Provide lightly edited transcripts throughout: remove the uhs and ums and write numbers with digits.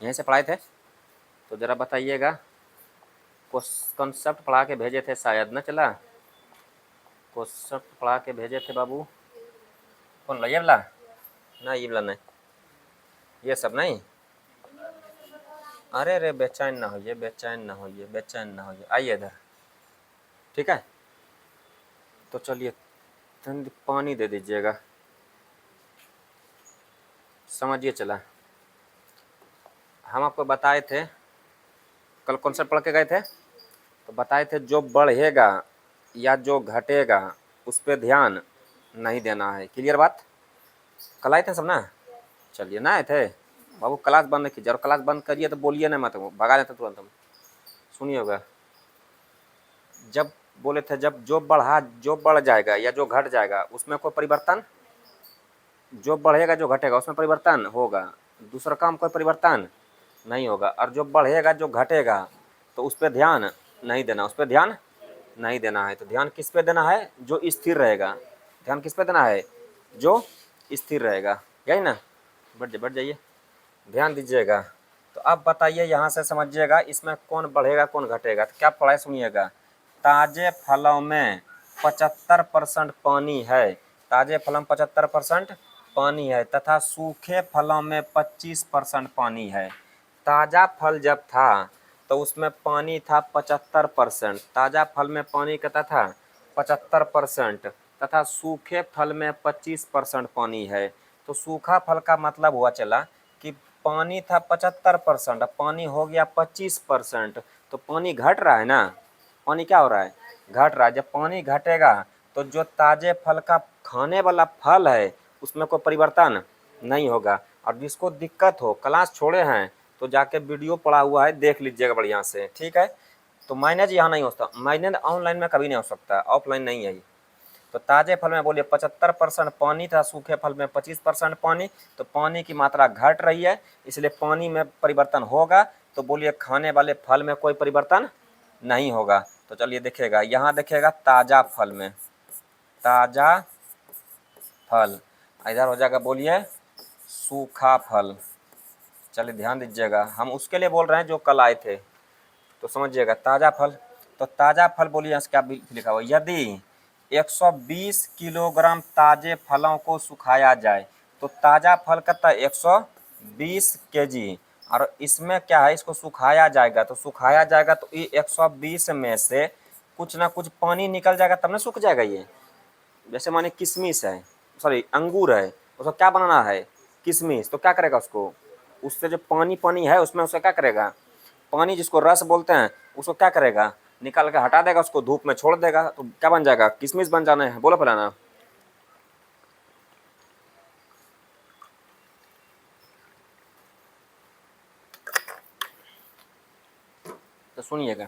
यहीं से पढ़ाए थे, तो ज़रा बताइएगा। कॉन्सेप्ट पढ़ा के भेजे थे शायद, न चला? कॉन्सेप्ट पढ़ा के भेजे थे बाबू। कौन ला, ये वाला? ना ये वाला नहीं, ये सब नहीं। अरे रे बेचैन ना होइए, बेचैन ना होइए, बेचैन ना होइए, आइए इधर। ठीक है, तो चलिए ठंड पानी दे दीजिएगा। समझिए चला, हम आपको बताए थे, कल कॉन्सेप्ट पढ़ के गए थे, तो बताए थे जो बढ़ेगा या जो घटेगा उस पर ध्यान नहीं देना है। क्लियर बात? कल आए थे सब ना? चलिए, ना आए थे बाबू, क्लास बंद कीजिए, और क्लास बंद करिए तो बोलिए ना, मत भगा देते तुरंत हम। सुनिए होगा, जब बोले थे जब जो बढ़ जाएगा या जो घट जाएगा उसमें कोई परिवर्तन, जो बढ़ेगा जो घटेगा उसमें परिवर्तन होगा, दूसरा काम कोई परिवर्तन नहीं होगा। और जो बढ़ेगा जो घटेगा तो उस पर ध्यान नहीं देना, उस पर ध्यान नहीं देना है। तो ध्यान किस पे देना है? जो स्थिर रहेगा। ध्यान किस पे देना है? जो स्थिर रहेगा, यही ना? बैठ जाइए, ध्यान दीजिएगा। तो अब बताइए, यहाँ से समझिएगा इसमें कौन बढ़ेगा कौन घटेगा। तो क्या पढ़ाए सुनिएगा, ताजे फलों में 75% पानी है, ताजे फलों में 75% पानी है तथा सूखे फलों में 25% पानी है। ताज़ा फल जब था तो उसमें पानी था 75%, ताज़ा फल में पानी कितना था? 75%, तथा सूखे फल में 25% पानी है। तो सूखा फल का मतलब हुआ चला कि पानी था 75%, अब पानी हो गया 25%, तो पानी घट रहा है ना? पानी क्या हो रहा है? घट रहा है। जब पानी घटेगा तो जो ताजे फल का खाने वाला फल है उसमें कोई परिवर्तन नहीं होगा। और जिसको दिक्कत हो, क्लास छोड़े हैं तो जाके वीडियो पड़ा हुआ है, देख लीजिएगा बढ़िया से, ठीक है? तो मैनेज यहाँ नहीं हो सकता, मैनेज ऑनलाइन में कभी नहीं हो सकता, ऑफलाइन नहीं है। तो ताजे फल में बोलिए 75% पानी था, सूखे फल में 25% पानी, तो पानी की मात्रा घट रही है, इसलिए पानी में परिवर्तन होगा। तो बोलिए खाने वाले फल में कोई परिवर्तन नहीं होगा। तो चलिए देखिएगा, यहाँ देखिएगा ताज़ा फल में, ताज़ा फल, इधर हो जाएगा बोलिए सूखा फल। चलिए ध्यान दीजिएगा, हम उसके लिए बोल रहे हैं जो कल आए थे, तो समझिएगा ताज़ा फल। तो ताज़ा फल बोलिए, यहाँ से क्या लिखा हुआ, यदि 120 किलोग्राम ताज़े फलों को सुखाया जाए तो ताज़ा फल कितना? 120 केजी। और इसमें क्या है, इसको सुखाया जाएगा, तो सुखाया जाएगा तो ये 120 में से कुछ ना कुछ पानी निकल जाएगा, तब ना सूख जाएगा ये। जैसे माने किशमिश है, सॉरी अंगूर है, उसको क्या बनाना है? किशमिश। तो क्या करेगा उसको? उससे जो पानी पानी है उसमें उसे क्या करेगा? पानी जिसको रस बोलते हैं उसको क्या करेगा? निकाल के हटा देगा, उसको धूप में छोड़ देगा, तो क्या बन जाएगा? किशमिश बन जाना है। बोलो फलाना। तो सुनिएगा,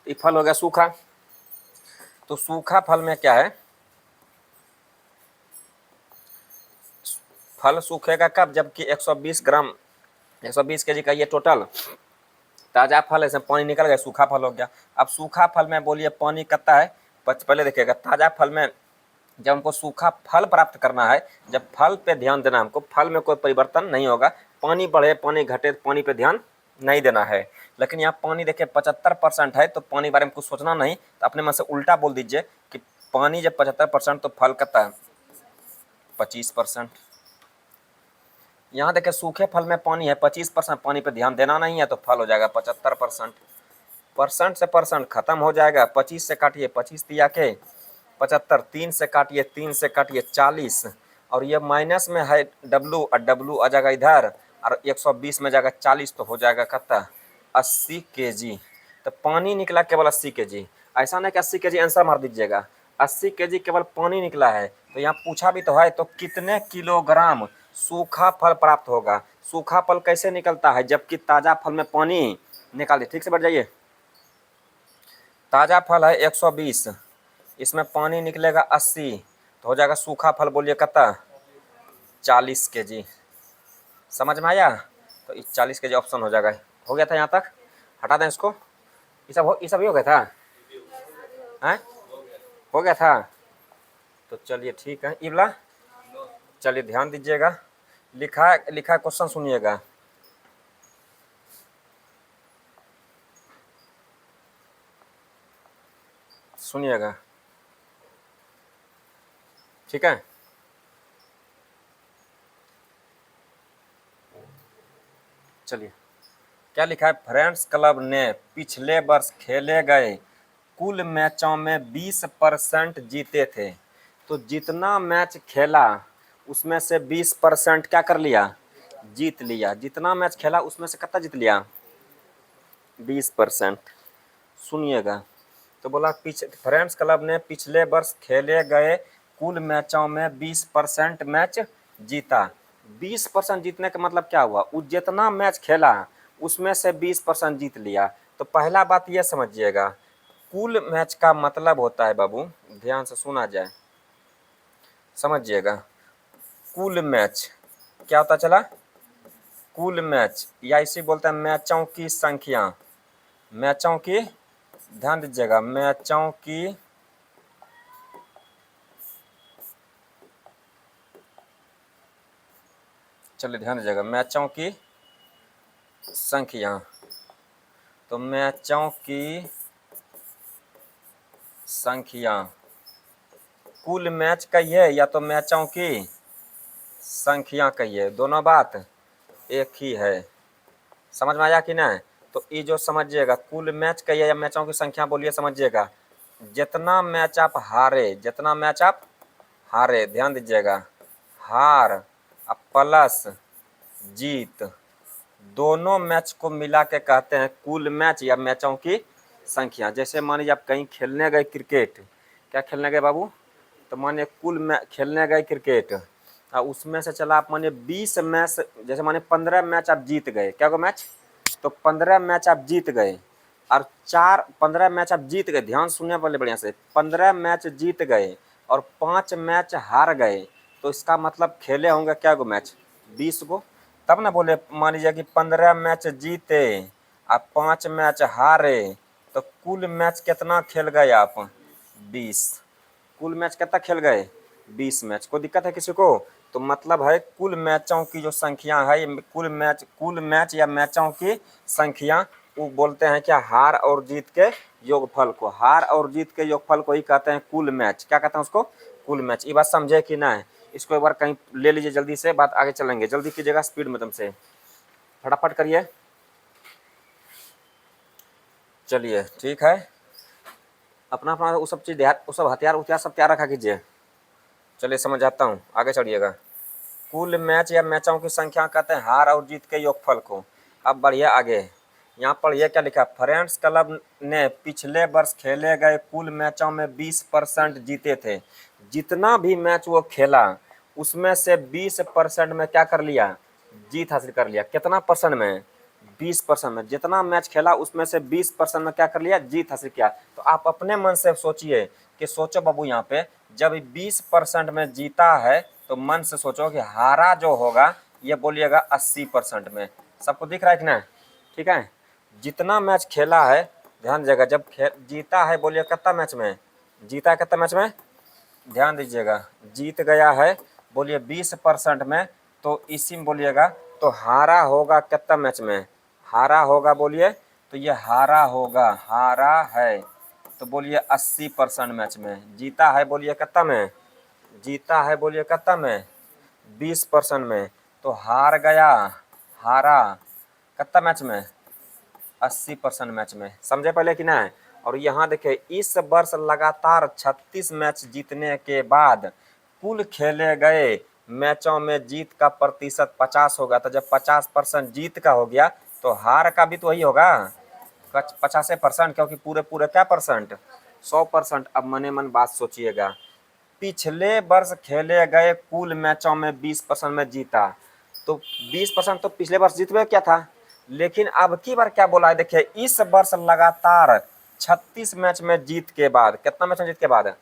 ये फल हो गया सूखा। तो सूखा फल में क्या है, फल सूखेगा कब? जबकि 120 ग्राम 120 केजी का ये टोटल ताज़ा फल है, इसमें पानी निकल गया, सूखा फल हो गया। अब सूखा फल में बोलिए पानी कितना है? पहले देखिएगा, ताज़ा फल में जब हमको सूखा फल प्राप्त करना है, जब फल पे ध्यान देना हमको, फल में कोई परिवर्तन नहीं होगा, पानी बढ़े पानी घटे पानी पे ध्यान नहीं देना है। लेकिन यहाँ पानी देखिए 75% है, तो पानी बारे में कुछ सोचना नहीं, तो अपने मन से उल्टा बोल दीजिए कि पानी जब 75% तो फल कितना है? 25%। यहाँ देखिए सूखे फल में पानी है 25%, पानी पे ध्यान देना नहीं है, तो फल हो जाएगा 75%। परसेंट से परसेंट खत्म हो जाएगा, 25 से काटिए 25 दिया के 75, 3 से काटिए 3 से काटिए 40, और ये माइनस में है डब्लू, और डब्लू आ जाएगा इधर, और 120 में जाएगा 40, तो हो जाएगा कितना? 80 केजी। तो पानी निकला केवल 80 केजी। ऐसा नहीं कि 80 केजी आंसर मार दीजिएगा, 80 केजी केवल पानी निकला है। तो यहाँ पूछा भी तो है, तो कितने किलोग्राम सूखा फल प्राप्त होगा? सूखा फल कैसे निकलता है जबकि ताज़ा फल में पानी निकालिए, ठीक से बैठ जाइए। ताज़ा फल है 120, इसमें पानी निकलेगा 80, तो हो जाएगा सूखा फल बोलिए कितना? 40 केजी। समझ में आया? तो इस 40 केजी ऑप्शन हो जाएगा। हो गया था यहाँ तक, हटा दें इसको। ये सब ही हो गया था हैं? हो गया था। तो चलिए ठीक है, ये वाला चलिए ध्यान दीजिएगा, लिखा लिखा क्वेश्चन सुनिएगा। सुनिएगा, ठीक है। चलिए, क्या लिखा है, फ्रेंड्स क्लब ने पिछले वर्ष खेले गए कुल मैचों में 20% जीते थे। तो जितना मैच खेला उसमें से 20% क्या कर लिया, जीत लिया। जितना मैच खेला उसमें से कितना जीत लिया, 20%। सुनिएगा, तो बोला फ्रेंड्स क्लब ने पिछले वर्ष खेले गए कुल मैचों में 20% मैच जीता। 20% जीतने का मतलब क्या हुआ, वो जितना मैच खेला उसमें से 20% जीत लिया। तो पहला बात यह समझिएगा, कुल मैच का मतलब होता है बाबू, ध्यान से सुना जाए, समझिएगा। कुल मैच क्या होता चला, कुल मैच, या इसे बोलते हैं मैचों की संख्या। मैचों की, ध्यान दीजिएगा, मैचों की चलिए ध्यान दीजिएगा, मैचों की संख्या। तो मैचों की संख्या, कुल मैच कहिए या तो मैचों की संख्या कहिए, दोनों बात एक ही है। समझ में आया कि नहीं। तो ये जो समझिएगा, कुल मैच कहिए या मैचों की संख्या बोलिए, समझिएगा। जितना मैच आप हारे, जितना मैच आप हारे, ध्यान दीजिएगा, हार प्लस जीत, दोनों मैच को मिला के कहते हैं कुल मैच या मैचों की संख्या। जैसे मान लीजिए आप कहीं खेलने गए क्रिकेट, क्या खेलने गए बाबू, तो मानिए कुल मैच खेलने गए क्रिकेट, और उसमें से चला आप मानिए 20 मैच, जैसे मानिए 15 मैच आप जीत गए, क्या को मैच, तो 15 मैच आप जीत गए, और 15 मैच आप जीत गए, ध्यान सुनने वाले बढ़िया से, 15 मैच जीत गए और 5 मैच हार गए। तो इसका मतलब खेले होंगे क्या गो मैच, 20 गो। तब ना बोले, मान लीजिए कि 15 मैच जीते आप 5 मैच हारे, तो कुल मैच कितना खेल गए आप, 20। कुल मैच कितना खेल गए, 20 मैच। कोई दिक्कत है किसी को, तो मतलब है कुल मैचों की जो संख्या है, कुल मैच या मैचों की संख्या, वो बोलते हैं क्या, हार और जीत के योगफल को, हार और जीत के योगफल को ही कहते हैं कुल मैच। क्या कहते हैं उसको, कुल मैच। ये बात समझे कि नहीं, इसको एक बार कहीं ले लीजिए, जल्दी से बात आगे चलेंगे, जल्दी कीजिएगा, स्पीड में तुमसे फटाफट करिए। चलिए ठीक है, अपना अपना वो सब चीज़, वो सब हथियार सब तैयार रखा कीजिए। चलिए समझ आता हूँ, आगे चढ़िएगा। कुल मैच या मैचों की संख्या कहते हैं हार और जीत के योगफल को। अब बढ़िए आगे, यहाँ पर यह क्या लिखा, फ्रेंड्स क्लब ने पिछले वर्ष खेले गए कुल मैचों में 20% जीते थे। जितना भी मैच वो खेला उसमें से 20% में क्या कर लिया, जीत हासिल कर लिया। कितना परसेंट में, 20% में। जितना मैच खेला उसमें से 20% में क्या कर लिया, जीत हासिल किया। तो आप अपने मन से सोचिए कि सोचो बाबू, यहाँ पे जब 20% में जीता है तो मन से सोचो कि हारा जो होगा ये बोलिएगा 80% में। सबको दिख रहा है कि नहीं, ठीक है। जितना मैच खेला है, ध्यान दीजिएगा, जब जीता है बोलिए कितना मैच में, जीता है कितना मैच में, ध्यान दीजिएगा, जीत गया है बोलिए 20% में, तो इसी में बोलिएगा। तो हारा होगा कितना मैच में, हारा होगा बोलिए, तो ये हारा होगा, हारा है तो बोलिए 80% मैच में। जीता है बोलिए कितना में, जीता है बोलिए कितना में, 20% में। तो हार गया, हारा कितना मैच में, 80% मैच में। समझे पहले कि नहीं। और यहाँ देखिए, इस वर्ष लगातार 36 मैच जीतने के बाद कुल खेले गए मैचों में जीत का प्रतिशत 50 होगा। तो जब 50% जीत का हो गया तो हार का भी तो वही होगा, 50%, क्योंकि पूरे पूरे क्या परसेंट, 100%। अब मने मन बात सोचिएगा, पिछले वर्ष खेले गए कुल मैचों में 20% में जीता, तो 20% तो पिछले वर्ष जीत में क्या था। लेकिन अब की बार क्या बोला है, देखिए, इस वर्ष लगातार 36 मैच में जीत के बाद, कितना मैच में जीत के बाद,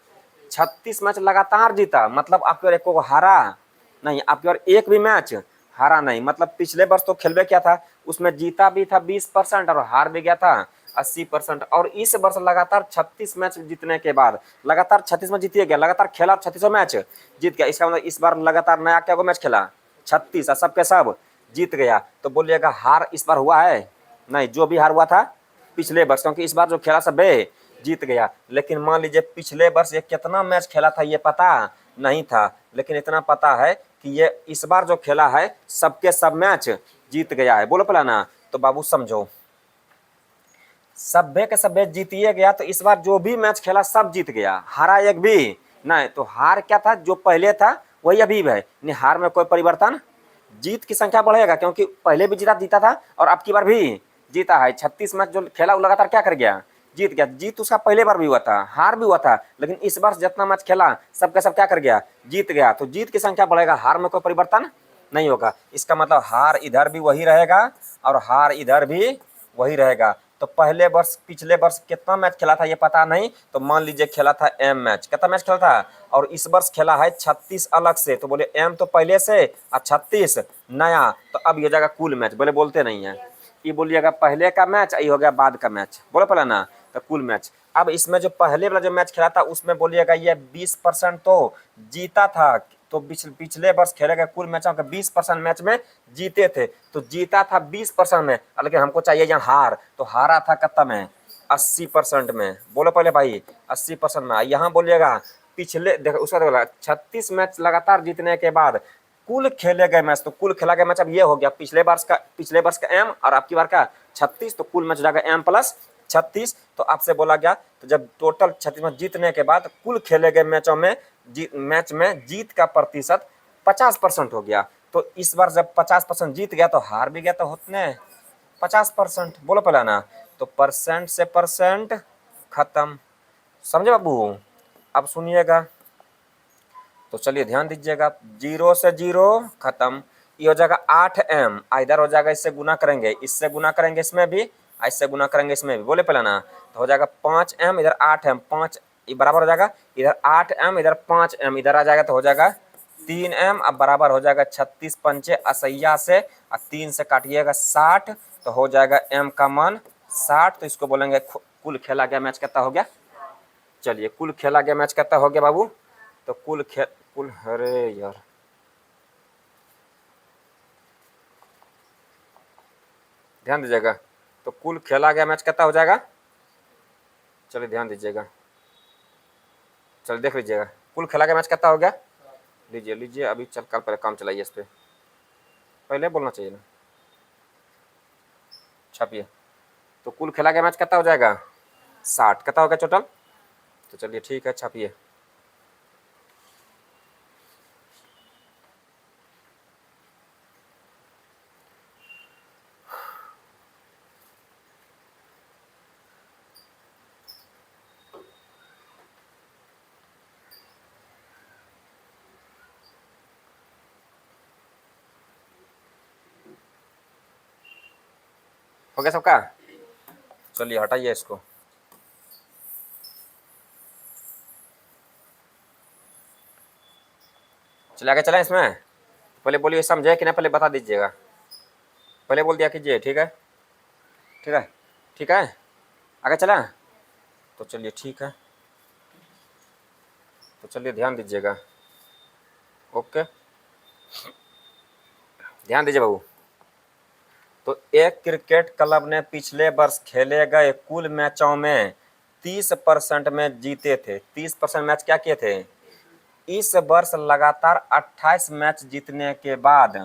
36 मैच लगातार जीता, मतलब आपके एक को हारा नहीं, आपके और एक भी मैच हारा नहीं। मतलब पिछले वर्ष तो खेलबे क्या था, उसमें जीता भी था 20% और हार भी गया था 80%। और इस वर्ष लगातार 36 मैच जीतने के बाद, लगातार 36 मैच जीतिए गया, लगातार खेला 36 मैच जीत गया। इसका मतलब इस बार लगातार नया क्या मैच खेला, 36, और सब के सब जीत गया। तो बोलिएगा हार इस बार हुआ है नहीं, जो भी हार हुआ था पिछले वर्ष, क्योंकि इस बार जो खेला सब है जीत गया। लेकिन मान लीजिए पिछले वर्ष ये कितना मैच खेला था ये पता नहीं था, लेकिन इतना पता है कि ये इस बार जो खेला है सबके सब मैच जीत गया है। बोलो पहला ना, तो बाबू समझो, सभ्य के सभ्य जीतिए गया, तो इस बार जो भी मैच खेला सब जीत गया, हारा एक भी नहीं। तो हार क्या था, जो पहले था वही अभी भी है, नहीं हार में कोई परिवर्तन, जीत की संख्या बढ़ेगा क्योंकि पहले भी जीता था और अब की बार भी जीता है। 36 मैच जो खेला वो लगातार क्या कर गया, जीत गया। जीत उसका पहले बार भी हुआ था, हार भी हुआ था, लेकिन इस बार जितना मैच खेला सबका सब क्या कर गया, जीत गया। तो जीत की संख्या बढ़ेगा, हार में कोई परिवर्तन नहीं होगा। इसका मतलब हार इधर भी वही रहेगा और हार इधर भी वही रहेगा। तो पहले वर्ष पिछले वर्ष कितना मैच खेला था ये पता नहीं, तो मान लीजिए खेला था एम मैच, कितना मैच खेला था, और इस वर्ष खेला है 36 अलग से, तो बोले एम तो पहले से और 36 नया, तो अब ये हो जाएगा कुल मैच। बोले बोलते नहीं है, ये बोलिएगा पहले का मैच, ये हो गया बाद का मैच, बोलो पहले ना, तो कुल मैच। अब इसमें जो पहले वाला जो मैच खेला था उसमें बोलिएगा ये 20% तो जीता था, तो पिछले वर्ष खेले गए कुल मैचों के 20% मैच में जीते थे, तो जीता था 20% में, लेकिन हमको चाहिए यहाँ हार, तो हारा था कितना में, 80% में। बोलो पहले भाई 80% में। यहाँ बोलिएगा पिछले देखो उसका बोला 36 मैच लगातार जीतने के बाद कुल खेले गए मैच, तो कुल खेला गया मैच अब ये हो गया पिछले वर्ष का एम और आपकी बार का 36, तो कुल मैच जाएगा एम प्लस 36। तो आपसे बोला गया तो जब टोटल 36 मैच जीतने के बाद कुल खेले गए मैचों में मैच में जीत का प्रतिशत 50% हो गया, तो इस बार जब 50% जीत गया तो हार भी गया, तो उतने 50%। बोलो पहला ना, तो परसेंट से परसेंट खत्म। समझे बाबू? अब सुनिएगा, तो चलिए ध्यान दीजिएगा, 0 से 0 खत्म, ये हो जाएगा 8m, इधर हो जाएगा इससे गुना करेंगे, इससे गुना करेंगे इसमें भी, इससे गुना करेंगे इसमें भी। बोले पहले ना, तो हो जाएगा 5m इधर 8m, 5 ये बराबर हो जाएगा, इधर 8m इधर 5m इधर आ जाएगा, तो हो जाएगा 3m। अब बराबर हो जाएगा 36 पंचे असैया से, और 3 से काटिएगा 60, तो हो जाएगा m का मान 60। तो इसको बोलेंगे कुल खेला गया मैच कितना हो गया। चलिए कुल खेला गया मैच कितना हो गया बाबू, तो कुल अरे यार ध्यान दीजिएगा, तो कुल खेला गया मैच कितना हो जाएगा, चलिए ध्यान दीजिएगा, चलिए देख लीजिएगा कुल खेला गया मैच कितना हो गया। लीजिए लीजिए अभी चल कर पहले काम चलाइए, इस पर पहले बोलना चाहिए ना, छापिए। तो कुल खेला गया मैच कितना हो जाएगा 60, कितना हो गया टोटल, तो चलिए ठीक है छापिए। हो गया सबका, चलिए हटाइए इसको। चलिए आगे चलें इसमें, पहले बोलिए समझे कि नहीं, पहले बता दीजिएगा, पहले बोल दिया कीजिए, ठीक है ठीक है ठीक है, आगे चलें, तो चलिए ठीक है, तो चलिए ध्यान दीजिएगा, ओके ध्यान दीजिए बाबू। तो एक क्रिकेट क्लब ने पिछले वर्ष खेले गए कुल मैचों में 30% में जीते थे, 30% मैच क्या किए थे। इस वर्ष लगातार 28 मैच जीतने के बाद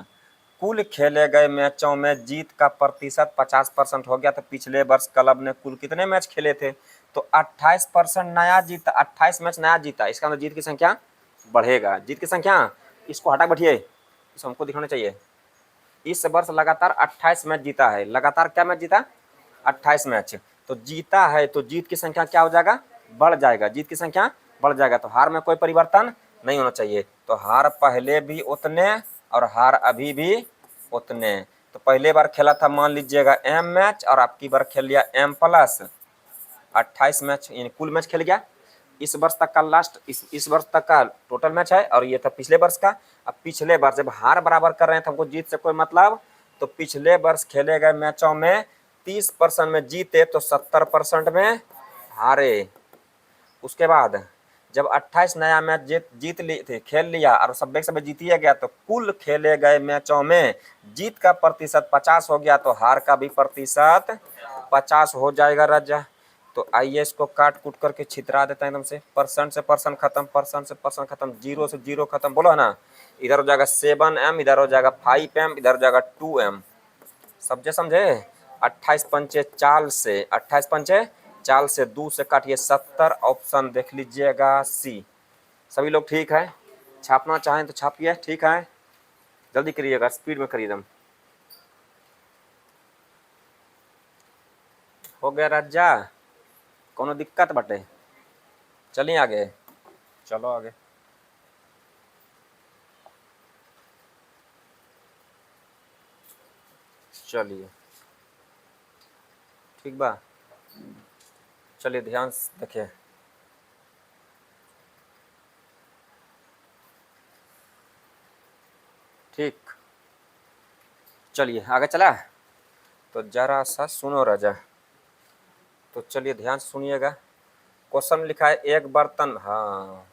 कुल खेले गए मैचों में जीत का प्रतिशत 50% हो गया। तो पिछले वर्ष क्लब ने कुल कितने मैच खेले थे, तो 28% नया जीता, 28 मैच नया जीता, इसका मतलब जीत की संख्या बढ़ेगा, जीत की संख्या, इसको हटा बैठिए, इसको हमको दिखाना चाहिए। इस वर्ष लगातार 28 मैच जीता है, लगातार क्या मैच जीता, 28 मैच, तो जीता है, तो जीत की संख्या क्या हो जाएगा, बढ़ जाएगा, जीत की संख्या बढ़ जाएगा। तो हार में कोई परिवर्तन नहीं होना चाहिए, तो हार पहले भी उतने और हार अभी भी उतने। तो पहले बार खेला था मान लीजिएगा m मैच, और आपकी बार खेल लिया m प्लस 28 मैच, यानी कुल मैच खेल गया। इस वर्ष तक का लास्ट इस वर्ष तक का टोटल मैच है, और ये था पिछले वर्ष का। अब पिछले वर्ष जब हार बराबर कर रहे हैं तो हमको जीत से कोई मतलब, तो पिछले वर्ष खेले गए मैचों में 30% में जीते, तो 70% में हारे। उसके बाद जब 28 नया मैच जीत लिए थे, खेल लिया और सब जीतिए गया, तो कुल खेले गए मैचों में जीत का प्रतिशत 50 हो गया, तो हार का भी प्रतिशत 50 हो जाएगा राजा। तो आइए इसको काट कूट करके छितरा देते हैं एकदम से। परसेंट खत्म, परसेंट से परसेंट खत्म, जीरो से जीरो खत्म, बोलो है ना। इधर हो जाएगा 7m, इधर हो जाएगा 5m, इधर हो जाएगा 2m। समझे। 28 पंचे चाल से, 28 पंचे चाल से 2 से काटिए 70, ऑप्शन देख लीजिएगा सी। सभी लोग ठीक है, छापना चाहें तो छापिए, ठीक है, जल्दी करिएगा, स्पीड में करिए एकदम। हो गया राजा, कोनो दिक्कत बटे? चलिए आगे, चलो आगे। चलिए ठीक बा, चलिए ध्यान से देखिए। ठीक, चलिए आगे चला। तो जरा सा सुनो राजा, तो चलिए ध्यान से सुनिएगा। क्वेश्चन लिखा है एक बर्तन, हाँ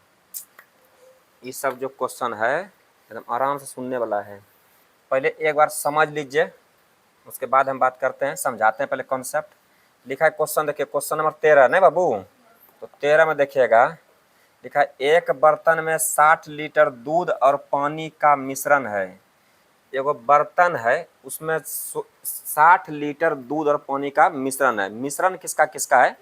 ये सब जो क्वेश्चन है एकदम आराम से सुनने वाला है। पहले एक बार समझ लीजिए, उसके बाद हम बात करते हैं, समझाते हैं पहले कॉन्सेप्ट। लिखा है क्वेश्चन, देखिए क्वेश्चन नंबर 13 नहीं बाबू, तो 13 में देखिएगा लिखा है एक बर्तन में 60 लीटर दूध और पानी का मिश्रण है। एगो बर्तन है उसमें 60 लीटर दूध और पानी का मिश्रण है। मिश्रण किसका किसका है?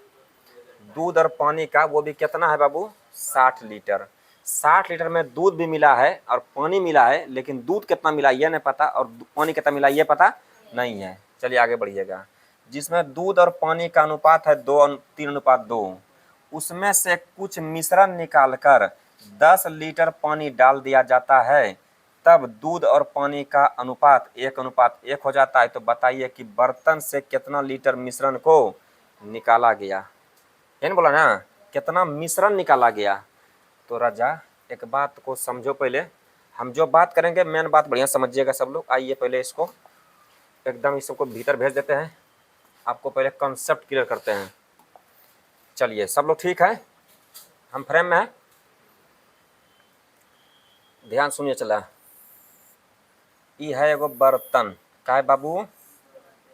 दूध और पानी का, वो भी कितना है बाबू? 60 लीटर। 60 लीटर में दूध भी मिला है और पानी मिला है, लेकिन दूध कितना मिला ये नहीं पता और पानी कितना मिला ये पता नहीं है। चलिए आगे बढ़िएगा। जिसमें दूध और पानी का अनुपात है 3:2, उसमें से कुछ मिश्रण निकालकर 10 लीटर पानी डाल दिया जाता है, तब दूध और पानी का अनुपात 1:1 हो जाता है। तो बताइए कि बर्तन से कितना लीटर मिश्रण को निकाला गया? ये बोला ना, कितना मिश्रण निकाला गया। तो राजा एक बात को समझो, पहले हम जो बात करेंगे मेन बात बढ़िया समझिएगा सब लोग। आइए पहले इसको एकदम इस सबको भीतर भेज देते हैं, आपको पहले कॉन्सेप्ट क्लियर करते हैं। चलिए सब लोग ठीक है, हम फ्रेम में हैं, ध्यान सुनिए। चला, ये है एगो बर्तन का है बाबू,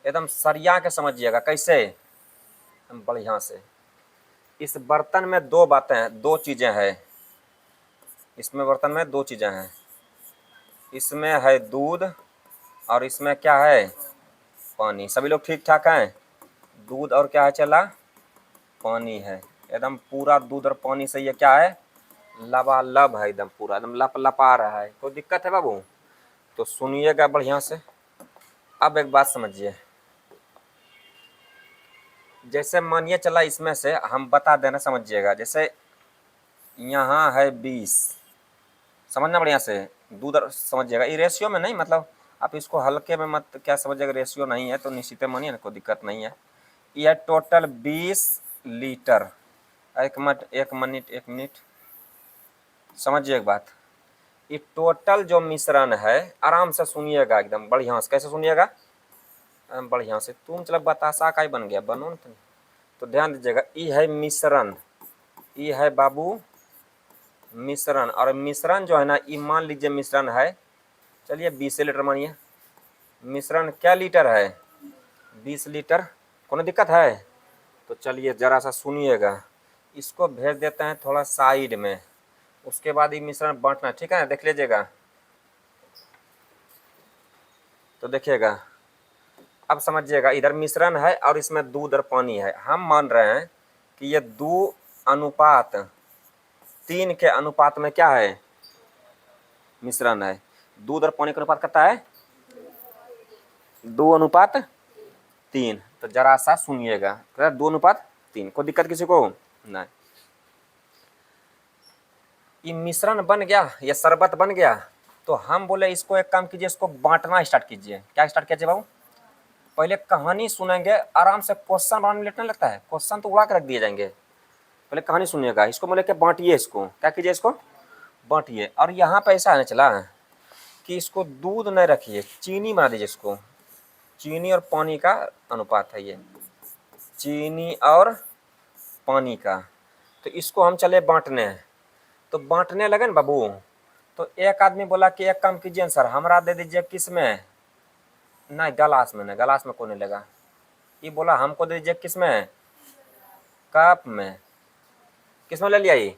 एकदम सरिया के समझिएगा। कैसे? एकदम बढ़िया से। इस बर्तन में दो बातें हैं, दो चीजें हैं। इसमें बर्तन में दो चीजें हैं, इसमें है दूध और इसमें क्या है? पानी। सभी लोग ठीक ठाक हैं? दूध और क्या है चला? पानी है। एकदम पूरा दूध और पानी से ये क्या है? लबालब है, एकदम पूरा एकदम लप लपा रहा है। कोई दिक्कत है बाबू? तो सुनिएगा बढ़िया से। अब एक बात समझिए, जैसे मानिए चला इसमें से हम बता देना, समझिएगा। जैसे यहाँ है 20, समझना बढ़िया से, दूध और समझिएगा। ये रेशियो में नहीं, मतलब आप इसको हल्के में मत क्या समझिएगा, रेशियो नहीं है तो निश्चित मानिए ना, कोई दिक्कत नहीं है। यह टोटल 20 लीटर। एक मिनट समझिए एक बात। ये टोटल जो मिश्रण है, आराम से सुनिएगा एकदम बढ़िया से। कैसे सुनिएगा? बढ़िया से। तुम चलो बतासा का ही बन गया, बनो ना तुम। तो ध्यान दीजिएगा, ये है मिश्रण, ये है बाबू मिश्रण। और मिश्रण जो है ना, ये मान लीजिए मिश्रण है, चलिए 20 लीटर मानिए। मिश्रण क्या लीटर है? 20 लीटर। कोनो दिक्कत है? तो चलिए जरा सा सुनिएगा, इसको भेज देते हैं थोड़ा साइड में, उसके बाद ये मिश्रण बांटना, ठीक है? देख लीजिएगा, तो देखिएगा अब समझिएगा। इधर मिश्रण है और इसमें दूध और पानी है। हम मान रहे हैं कि ये 2:3 के अनुपात में क्या है? मिश्रण है। दूध और पानी का अनुपात कितना है? 2:3। तो जरा सा सुनिएगा, 2:3। कोई दिक्कत किसी को? नहीं। ये मिश्रण बन गया, ये शरबत बन गया। तो हम बोले इसको एक काम कीजिए, इसको बांटना स्टार्ट कीजिए। क्या स्टार्ट कीजिए बाबू? पहले कहानी सुनेंगे आराम से, क्वेश्चन बनाने में लेट नहीं लगता है, क्वेश्चन तो उड़ा के रख दिए जाएंगे। पहले कहानी सुनिएगा, इसको बोले कि बांटिए, इसको क्या कीजिए, इसको बांटिए। और यहाँ पे ऐसा आने चला कि इसको दूध नहीं रखिए, चीनी बना दीजिए इसको। चीनी और पानी का अनुपात है ये, चीनी और पानी का। तो इसको हम चले बांटने, तो बांटने लगे ना बाबू। तो एक आदमी बोला कि एक काम कीजिए सर, हमरा दे दीजिए किस में? नहीं, गलास में नहीं, गलास में कौन नहीं लेगा। ये बोला हमको दे दीजिए किस में? कप में, किस में ले लिया ये,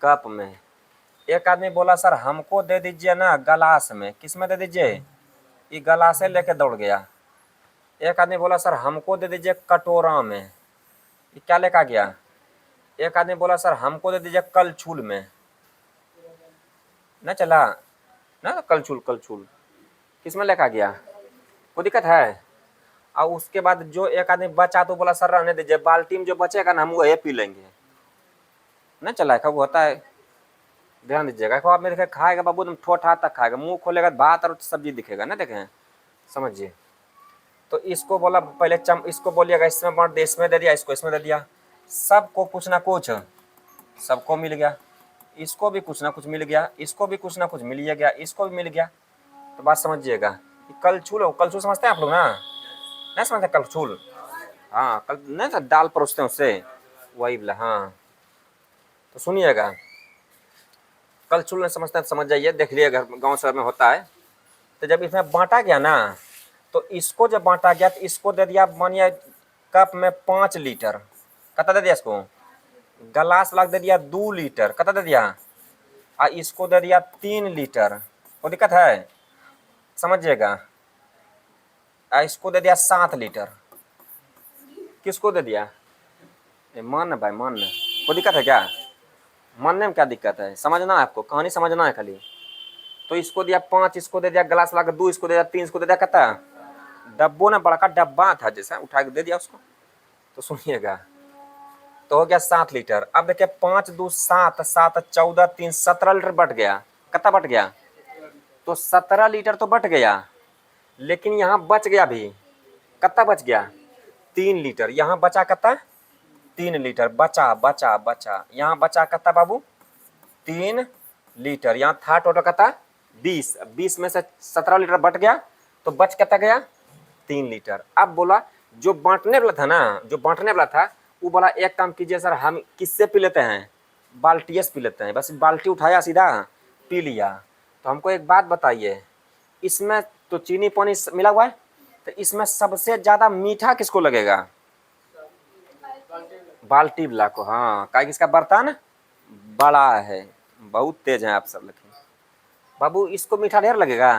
कप में। एक आदमी बोला सर हमको दे दीजिए ना गलास में, किस में दे दीजिए, ये गलासे लेके दौड़ गया। एक आदमी बोला सर हमको दे दीजिए कटोरा में, ये क्या लेकर गया। एक आदमी बोला सर हमको दे दीजिए कलछुल में, ना चला ना, कलछुल किस में लेकर गया, कोई दिक्कत है। और उसके बाद जो एक आदमी बचा तो बोला सर रहने दीजिए, बाल्टी में जो बचेगा ना हम वही पी लेंगे, ना चला है होता है। ध्यान दीजिएगा, आप में देखे खाएगा बाबू तुम ठोठ हाथ तक खाएगा, मुंह खोलेगा भात और सब्जी दिखेगा ना, देखें समझिए। तो इसको बोला पहले इसको बोलिएगा इसमें बांट दे, इसमें दे दिया, इसको इसमें दे दिया, सबको कुछ ना कुछ, सबको मिल गया। इसको भी कुछ ना कुछ मिल गया, इसको भी कुछ ना कुछ मिल गया, इसको भी मिल गया। तो बात समझिएगा, कलछुल, कलछुल समझते हैं आप लोग ना, नहीं समझते कलछुल, हाँ कल नहीं था दाल परोसते हैं उससे, वही बोला हाँ। तो सुनिएगा, कलछुल नहीं समझते हैं समझ जाइए, देख लिए घर गाँव शहर में होता है। तो जब इसमें बांटा गया ना, तो इसको जब बांटा गया तो इसको दे दिया मानिए कप में 5 लीटर, कितना दे दिया इसको, गलास लग दे दिया 2 लीटर, कितना दे दिया, और इसको दे दिया 3 लीटर, कोई दिक्कत है समझिएगा। इसको दे दिया 7 लीटर, किसको दे दिया, मान भाई मान, कोई दिक्कत है क्या, मानने में क्या दिक्कत है, समझना है आपको, कहानी समझना है खाली। तो इसको दिया 5, इसको दे दिया गिलास लगा 2, इसको दे दिया 3, इसको दे दिया कितना, डब्बो ना बड़ा का डब्बा था जैसा, उठा के दे दिया उसको। तो सुनिएगा, तो हो गया 7 लीटर। अब देखिए 5 2 7, 7 14 3 17 लीटर बट गया, कितना बट गया, तो 17 लीटर तो बट गया, लेकिन यहाँ बच गया भी, कितना बच गया, 3 लीटर, यहाँ बचा कितना, 3 लीटर बचा बचा बचा, यहाँ बचा कितना बाबू, 3 लीटर, यहाँ था टोटल कितना 20 में से 17 लीटर बट गया, तो बच कितना गया 3 लीटर। अब बोला जो बांटने वाला था ना, जो बांटने वाला था वो बोला एक काम कीजिए सर, हम किससे पी लेते हैं, बाल्टी से पी लेते हैं, बस बाल्टी उठाया सीधा पी लिया। तो हमको एक बात बताइए, इसमें तो चीनी पानी मिला हुआ है, तो इसमें सबसे ज्यादा मीठा किसको लगेगा, बाल्टी वाला को, हाँ क्या किसका बर्तन बड़ा है, बहुत तेज है आप सब, लेकिन बाबू इसको मीठा ढेर लगेगा।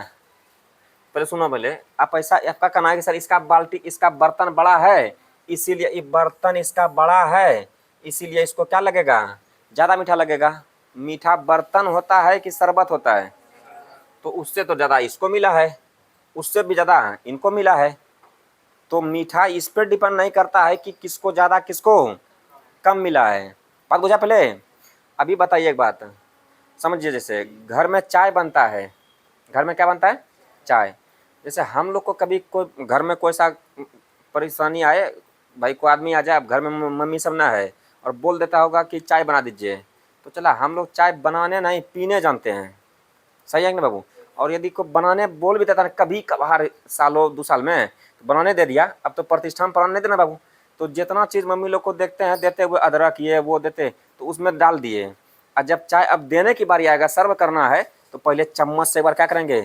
पहले सुनो, पहले आप ऐसा आपका कहना है कि सर इसका बाल्टी, इसका बर्तन बड़ा है, इसीलिए ये बर्तन इसका बड़ा है, इसीलिए इसको क्या लगेगा, ज़्यादा मीठा लगेगा। मीठा बर्तन होता है कि शरबत होता है, तो उससे तो ज़्यादा इसको मिला है, उससे भी ज़्यादा इनको मिला है। तो मीठा इस पर डिपेंड नहीं करता है कि किसको ज़्यादा किसको कम मिला है। बात बुझा पहले। अभी बताइए एक बात समझिए, जैसे घर में चाय बनता है, घर में क्या बनता है, चाय। जैसे हम लोग को कभी कोई घर में कोई सा परेशानी आए, भाई कोई आदमी आ जाए, अब घर में मम्मी सब ना है और बोल देता होगा कि चाय बना दीजिए, तो चला हम लोग चाय बनाने नहीं पीने जानते हैं, सही है ना बाबू। और यदि को बनाने बोल भी देता है कभी कभार सालों 2 साल में, तो बनाने दे दिया, अब तो प्रतिष्ठान बनाने देना बाबू। तो जितना चीज़ मम्मी लोग को देखते हैं देते हुए, अदरक ये वो देते, तो उसमें डाल दिए। और जब चाय अब देने की बारी आएगा, सर्व करना है, तो पहले चम्मच से एक बार क्या करेंगे,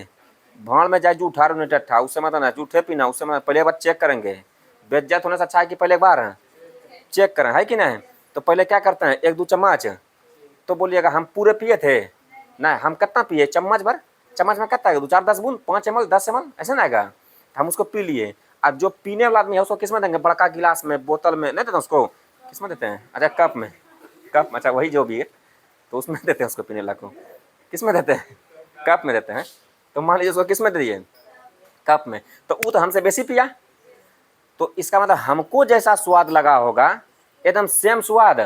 भाड़ में जाए जूठा यूनिट था उससे मत ना जूठे पीना, उससे मत, पहले एक बार चेक करेंगे। बेज्जत होने से अच्छा है कि पहले एक बार चेक करें, है कि नहीं। तो पहले क्या करते हैं 1 2 चम्मच, तो बोलिएगा हम पूरे पिए थे, नहीं हम कितना पिए, चम्मच भर, चम्मच में कितना आएगा 2 4 10 बूंद, 5 ml 10 ml ऐसे ना आएगा, हम उसको पी लिए। अब जो पीने वाला आदमी है उसको किस में देंगे, बड़का गिलास में, बोतल में नहीं देते उसको, किस में देते हैं, अच्छा कप में, कप, अच्छा वही जो भी है, तो उसमें देते हैं उसको पीने वाला को, किस में देते हैं, कप में देते हैं। तो मान लीजिए उसको किस में दे दिए, कप में, तो वो तो हमसे बेसी पिया, तो इसका मतलब हमको जैसा स्वाद लगा होगा एकदम सेम स्वाद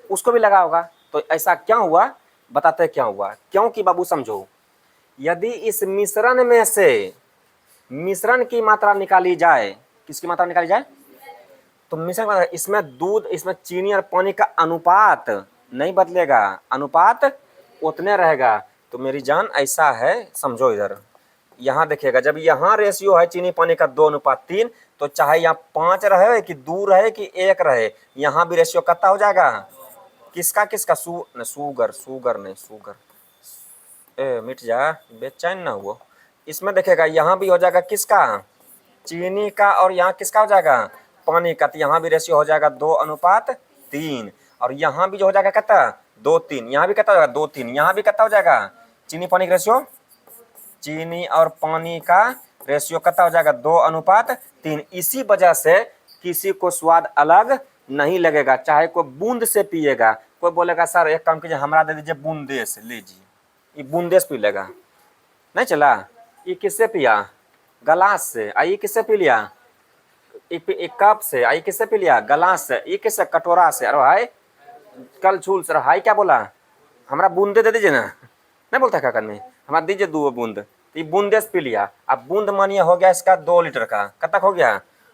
उसको भी लगा होगा। तो ऐसा क्या हुआ, बताते क्या हुआ, क्योंकि बाबू समझो, यदि इस मिश्रण में से मिश्रण की मात्रा निकाली जाए, किसकी मात्रा निकाली जाए, तो मिश्रण इसमें दूध, इसमें चीनी और पानी का अनुपात नहीं बदलेगा, अनुपात उतने रहेगा। तो मेरी जान ऐसा है, समझो इधर, यहाँ देखिएगा, जब यहाँ रेशियो है चीनी पानी का 2:3, तो चाहे यहाँ 5 रहे कि 2 रहे कि 1 रहे, यहाँ भी रेशियो कितना हो जाएगा, किसका किसका, शुगर, शुगर नहीं, शुगर मिट जा, बेचैन ना हुआ। इसमें देखेगा यहाँ भी हो जाएगा किसका, चीनी का, और यहाँ किसका हो जाएगा, पानी का, तो यहाँ भी रेशियो हो जाएगा 2:1। 3, और यहाँ भी जो हो जाएगा कितना 2 3, यहाँ भी कितना हो जाएगा 2 3, यहाँ भी कितना हो जाएगा चीनी पानी का रेशियो, चीनी और पानी का रेशियो कितना हो जाएगा 2:3। इसी वजह से किसी को स्वाद अलग नहीं लगेगा, चाहे कोई बूंद से पिएगा। कोई बोलेगा सर एक काम कीजिए हमरा दे दीजिए बूंदे से, लीजिए ये बूंदे से पी लेगा, नहीं चला। ये किससे पिया गिलास से, ये किससे पी लिया एक कप से, ये किससे पी लिया गिलास से, ये किससे कटोरा से। अरे भाई कल छूल सर हाई क्या बोला हमरा बूंदे दे दीजिए ना, नहीं बोलता क्या करने हमारा दीजिए 2 बूंद, तो ये बूंदे से पी लिया। अब बूंद मानिए हो गया इसका 2 लीटर का, कब तक हो गया,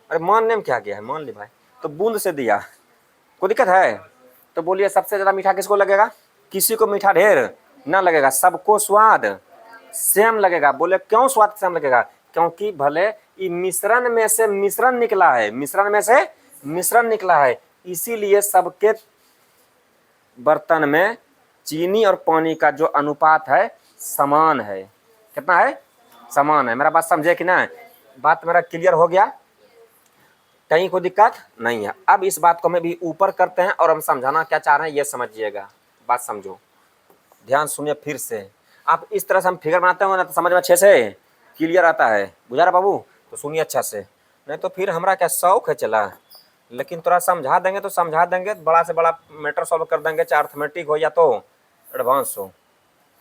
अरे मानने में क्या गया है, मान ली भाई, तो बूंद से दिया, कोई दिक्कत है। तो बोलिए सबसे ज़्यादा मीठा किसको लगेगा, किसी को मीठा ढेर ना लगेगा, सबको स्वाद सेम लगेगा। बोले क्यों स्वाद सेम लगेगा, क्योंकि भले ये मिश्रण में से मिश्रण निकला है, मिश्रण में से मिश्रण निकला है, इसीलिए सबके बर्तन में चीनी और पानी का जो अनुपात है समान है। कितना है, समान है। मेरा बात समझे कि ना, बात मेरा क्लियर हो गया, कहीं कोई दिक्कत नहीं है। अब इस बात को मैं भी ऊपर करते हैं और हम समझाना क्या चाह रहे हैं ये समझिएगा, बात समझो, ध्यान सुनिए फिर से। आप इस तरह से हम फिगर बनाते हो ना तो समझ में अच्छे से क्लियर आता है, बुझा रहा बाबू, तो सुनिए अच्छा से, नहीं तो फिर हमारा क्या शौक है चला, लेकिन थोड़ा समझा देंगे तो समझा देंगे, बड़ा से बड़ा मैटर सॉल्व कर देंगे, चाहे अर्थमेटिक हो या तो एडवांस हो।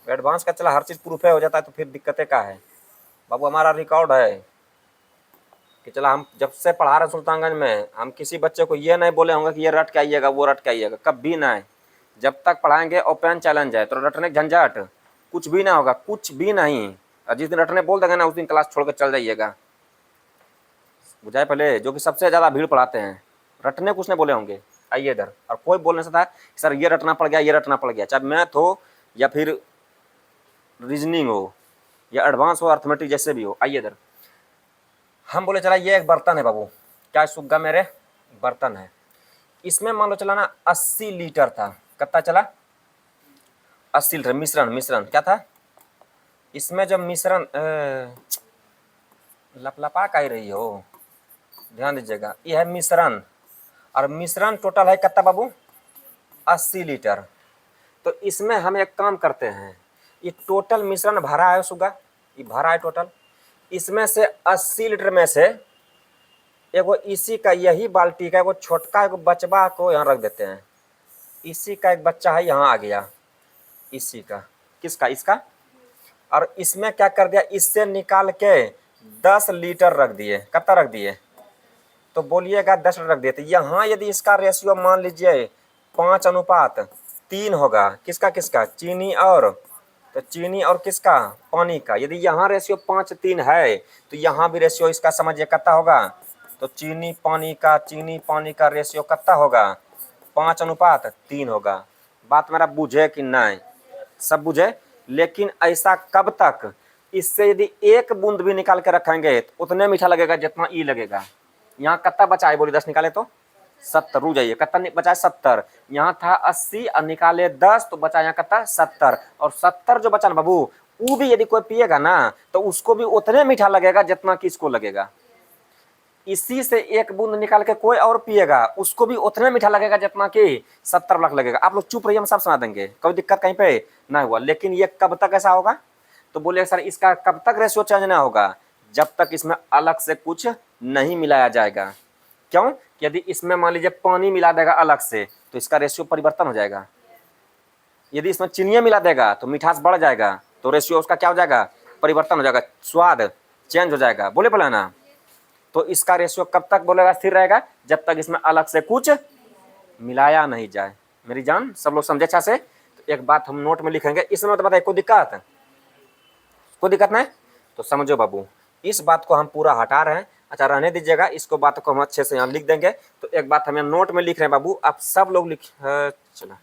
एडवांस का चला हर चीज़ प्रूफ है हो जाता है, तो फिर दिक्कतें क्या है बाबू। हमारा रिकॉर्ड है कि चला हम जब से पढ़ा रहे सुल्तानगंज में, हम किसी बच्चे को ये नहीं बोले होंगे कि ये रट के आइएगा वो रट के आइएगा, कभी नहीं। जब तक पढ़ाएंगे ओपन चैलेंज है, तो रटने झंझट कुछ भी ना होगा, कुछ भी नहीं। और जिस दिन रटने बोल देंगे ना उस दिन क्लास छोड़ कर चल जाइएगा, बुझाए पहले, जो कि सबसे ज़्यादा भीड़ पढ़ाते हैं, रटने कुछ नहीं बोले होंगे, आइए इधर। और कोई बोल नहीं सकता कि सर ये रटना पड़ गया ये रटना पड़ गया, चाहे मैथ हो या फिर रीजनिंग हो या एडवांस हो अर्थमेटिक जैसे भी हो। आइए इधर, हम बोले चला ये एक बर्तन है बाबू, क्या सुग्गा मेरे बर्तन है, इसमें मान लो चला ना 80 लीटर था, कितना चला 80 लीटर मिश्रण, मिश्रण क्या था इसमें, जब मिश्रण लपलपा का ही रही हो, ध्यान दीजिएगा, ये है मिश्रण, और मिश्रण टोटल है कितना बाबू 80 लीटर। तो इसमें हम एक काम करते हैं, ये टोटल मिश्रण भरा है सुगा, ये भरा है टोटल, इसमें से 80 लीटर में से एगो इसी का यही बाल्टी का एगो छोटका एगो बचवा को यहाँ रख देते हैं, इसी का एक बच्चा है यहाँ आ गया, इसी का, किसका इसका, और इसमें क्या कर दिया इससे निकाल के 10 लीटर रख दिए, कितना रख दिए, तो बोलिएगा 10 लीटर रख दिए। तो यहाँ यदि इसका रेशियो मान लीजिए 5:3 होगा, किसका किसका चीनी और, तो चीनी और किसका पानी का, यदि यहाँ रेशियो 5:3 है तो यहाँ भी रेशियो इसका समझिए कितना होगा, तो चीनी पानी का रेशियो कितना होगा 5:3 होगा। बात मेरा बुझे कि नहीं, सब बुझे। लेकिन ऐसा कब तक, इससे यदि एक बूंद भी निकाल के रखेंगे तो उतने मीठा लगेगा जितना ई लगेगा। यहाँ कितना बचा है बोली 10 निकाले तो 70, रुक जाइए कितना बचा है 70, यहाँ था 80 और निकाले 10 तो बचा यहाँ कितना 70, और 70 जो बचा ना बाबू वो भी यदि कोई पिएगा ना तो उसको भी उतने मीठा लगेगा जितना कि इसको लगेगा। इसी से एक बूंद निकाल के कोई और पिएगा उसको भी उतने मीठा लगेगा जितना कि 70 लाख लगेगा। आप लोग चुप रहिए, हम सब सुना देंगे, कोई दिक्कत कहीं पे ना हुआ। लेकिन ये कब तक ऐसा होगा, तो बोले सर इसका कब तक रेशियो चेंज ना होगा, जब तक इसमें अलग से कुछ नहीं मिलाया जाएगा। क्यों, यदि इसमें मान लीजिए पानी मिला देगा अलग से तो इसका रेशियो परिवर्तन हो जाएगा, यदि इसमें चीनी मिला देगा तो मिठास बढ़ जाएगा, तो रेशियो उसका क्या हो जाएगा परिवर्तन हो जाएगा, स्वाद चेंज हो जाएगा, बोले बोला ना। तो इसका रेशियो कब तक बोलेगा स्थिर रहेगा, जब तक इसमें अलग से कुछ मिलाया नहीं जाए। मेरी जान सब लोग समझे अच्छा से। तो एक बात हम नोट में लिखेंगे, इसमें तो बताइए कोई दिक्कत, कोई दिक्कत नहीं, तो समझो बाबू इस बात को हम पूरा हटा रहे हैं। अच्छा रहने दीजिएगा, इसको बात को हम अच्छे से यहाँ लिख देंगे। तो एक बात हम यहाँ नोट में लिख रहे हैं बाबू, आप सब लोग लिख चला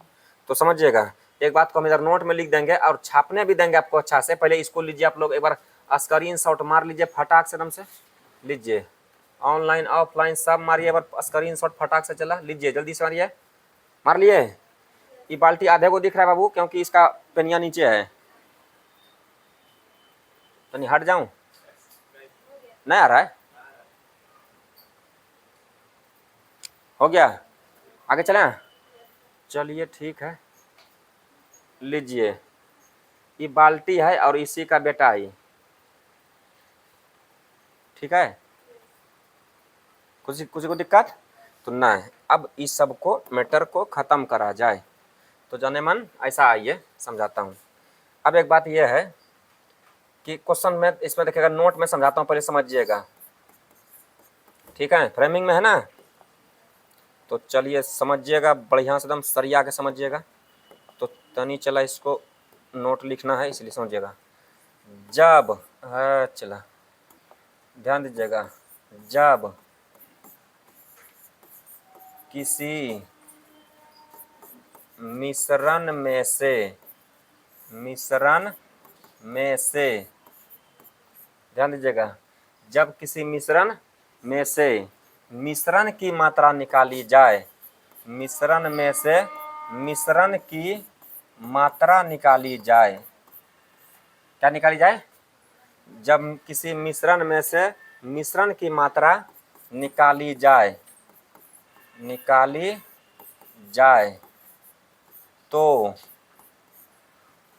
तो समझिएगा, एक बात को हम इधर नोट में लिख देंगे और छापने भी देंगे आपको अच्छा से। पहले इसको लीजिए आप लोग एक बार स्क्रीन शॉट मार लीजिए फटाक से, एकदम से लीजिए, ऑनलाइन ऑफलाइन सब मारिए, एक बार स्क्रीन शॉट फटाक से चला लीजिए, जल्दी से मारिए, मार लिए। ये बाल्टी आधे को दिख रहा है बाबू क्योंकि इसका पेनिया नीचे है, तो नहीं हट जाऊं, नहीं आ रहा है, हो गया, आगे चलें। चलिए ठीक है, लीजिए, ये बाल्टी है और इसी का बेटा है, ठीक है, कुछ किसी को दिक्कत तो ना है। अब इस सब को मैटर को ख़त्म करा जाए, तो जाने मन ऐसा आइए समझाता हूँ। अब एक बात यह है कि क्वेश्चन में इसमें देखिएगा, नोट में समझाता हूँ, पहले समझिएगा, ठीक है, फ्रेमिंग में है ना, तो चलिए समझिएगा बढ़िया से एकदम सरिया के समझिएगा। तो तनी चला इसको नोट लिखना है इसलिए समझिएगा। जब चला ध्यान दीजिएगा, जब किसी मिश्रण में से ध्यान दीजिएगा, जब किसी मिश्रण में से मिश्रण की मात्रा निकाली जाए, मिश्रण में से मिश्रण की मात्रा निकाली जाए, क्या निकाली जाए, जब किसी मिश्रण में से मिश्रण की मात्रा निकाली जाए तो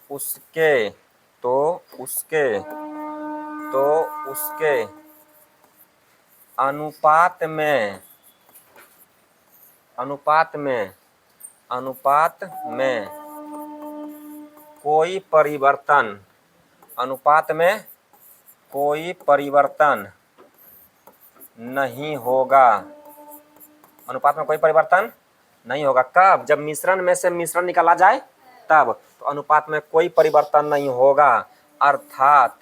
उसके अनुपात में कोई परिवर्तन, अनुपात में कोई परिवर्तन नहीं होगा, अनुपात में कोई परिवर्तन नहीं होगा। कब? जब मिश्रण में से मिश्रण निकाला जाए तब, तो अनुपात में कोई परिवर्तन नहीं होगा। अर्थात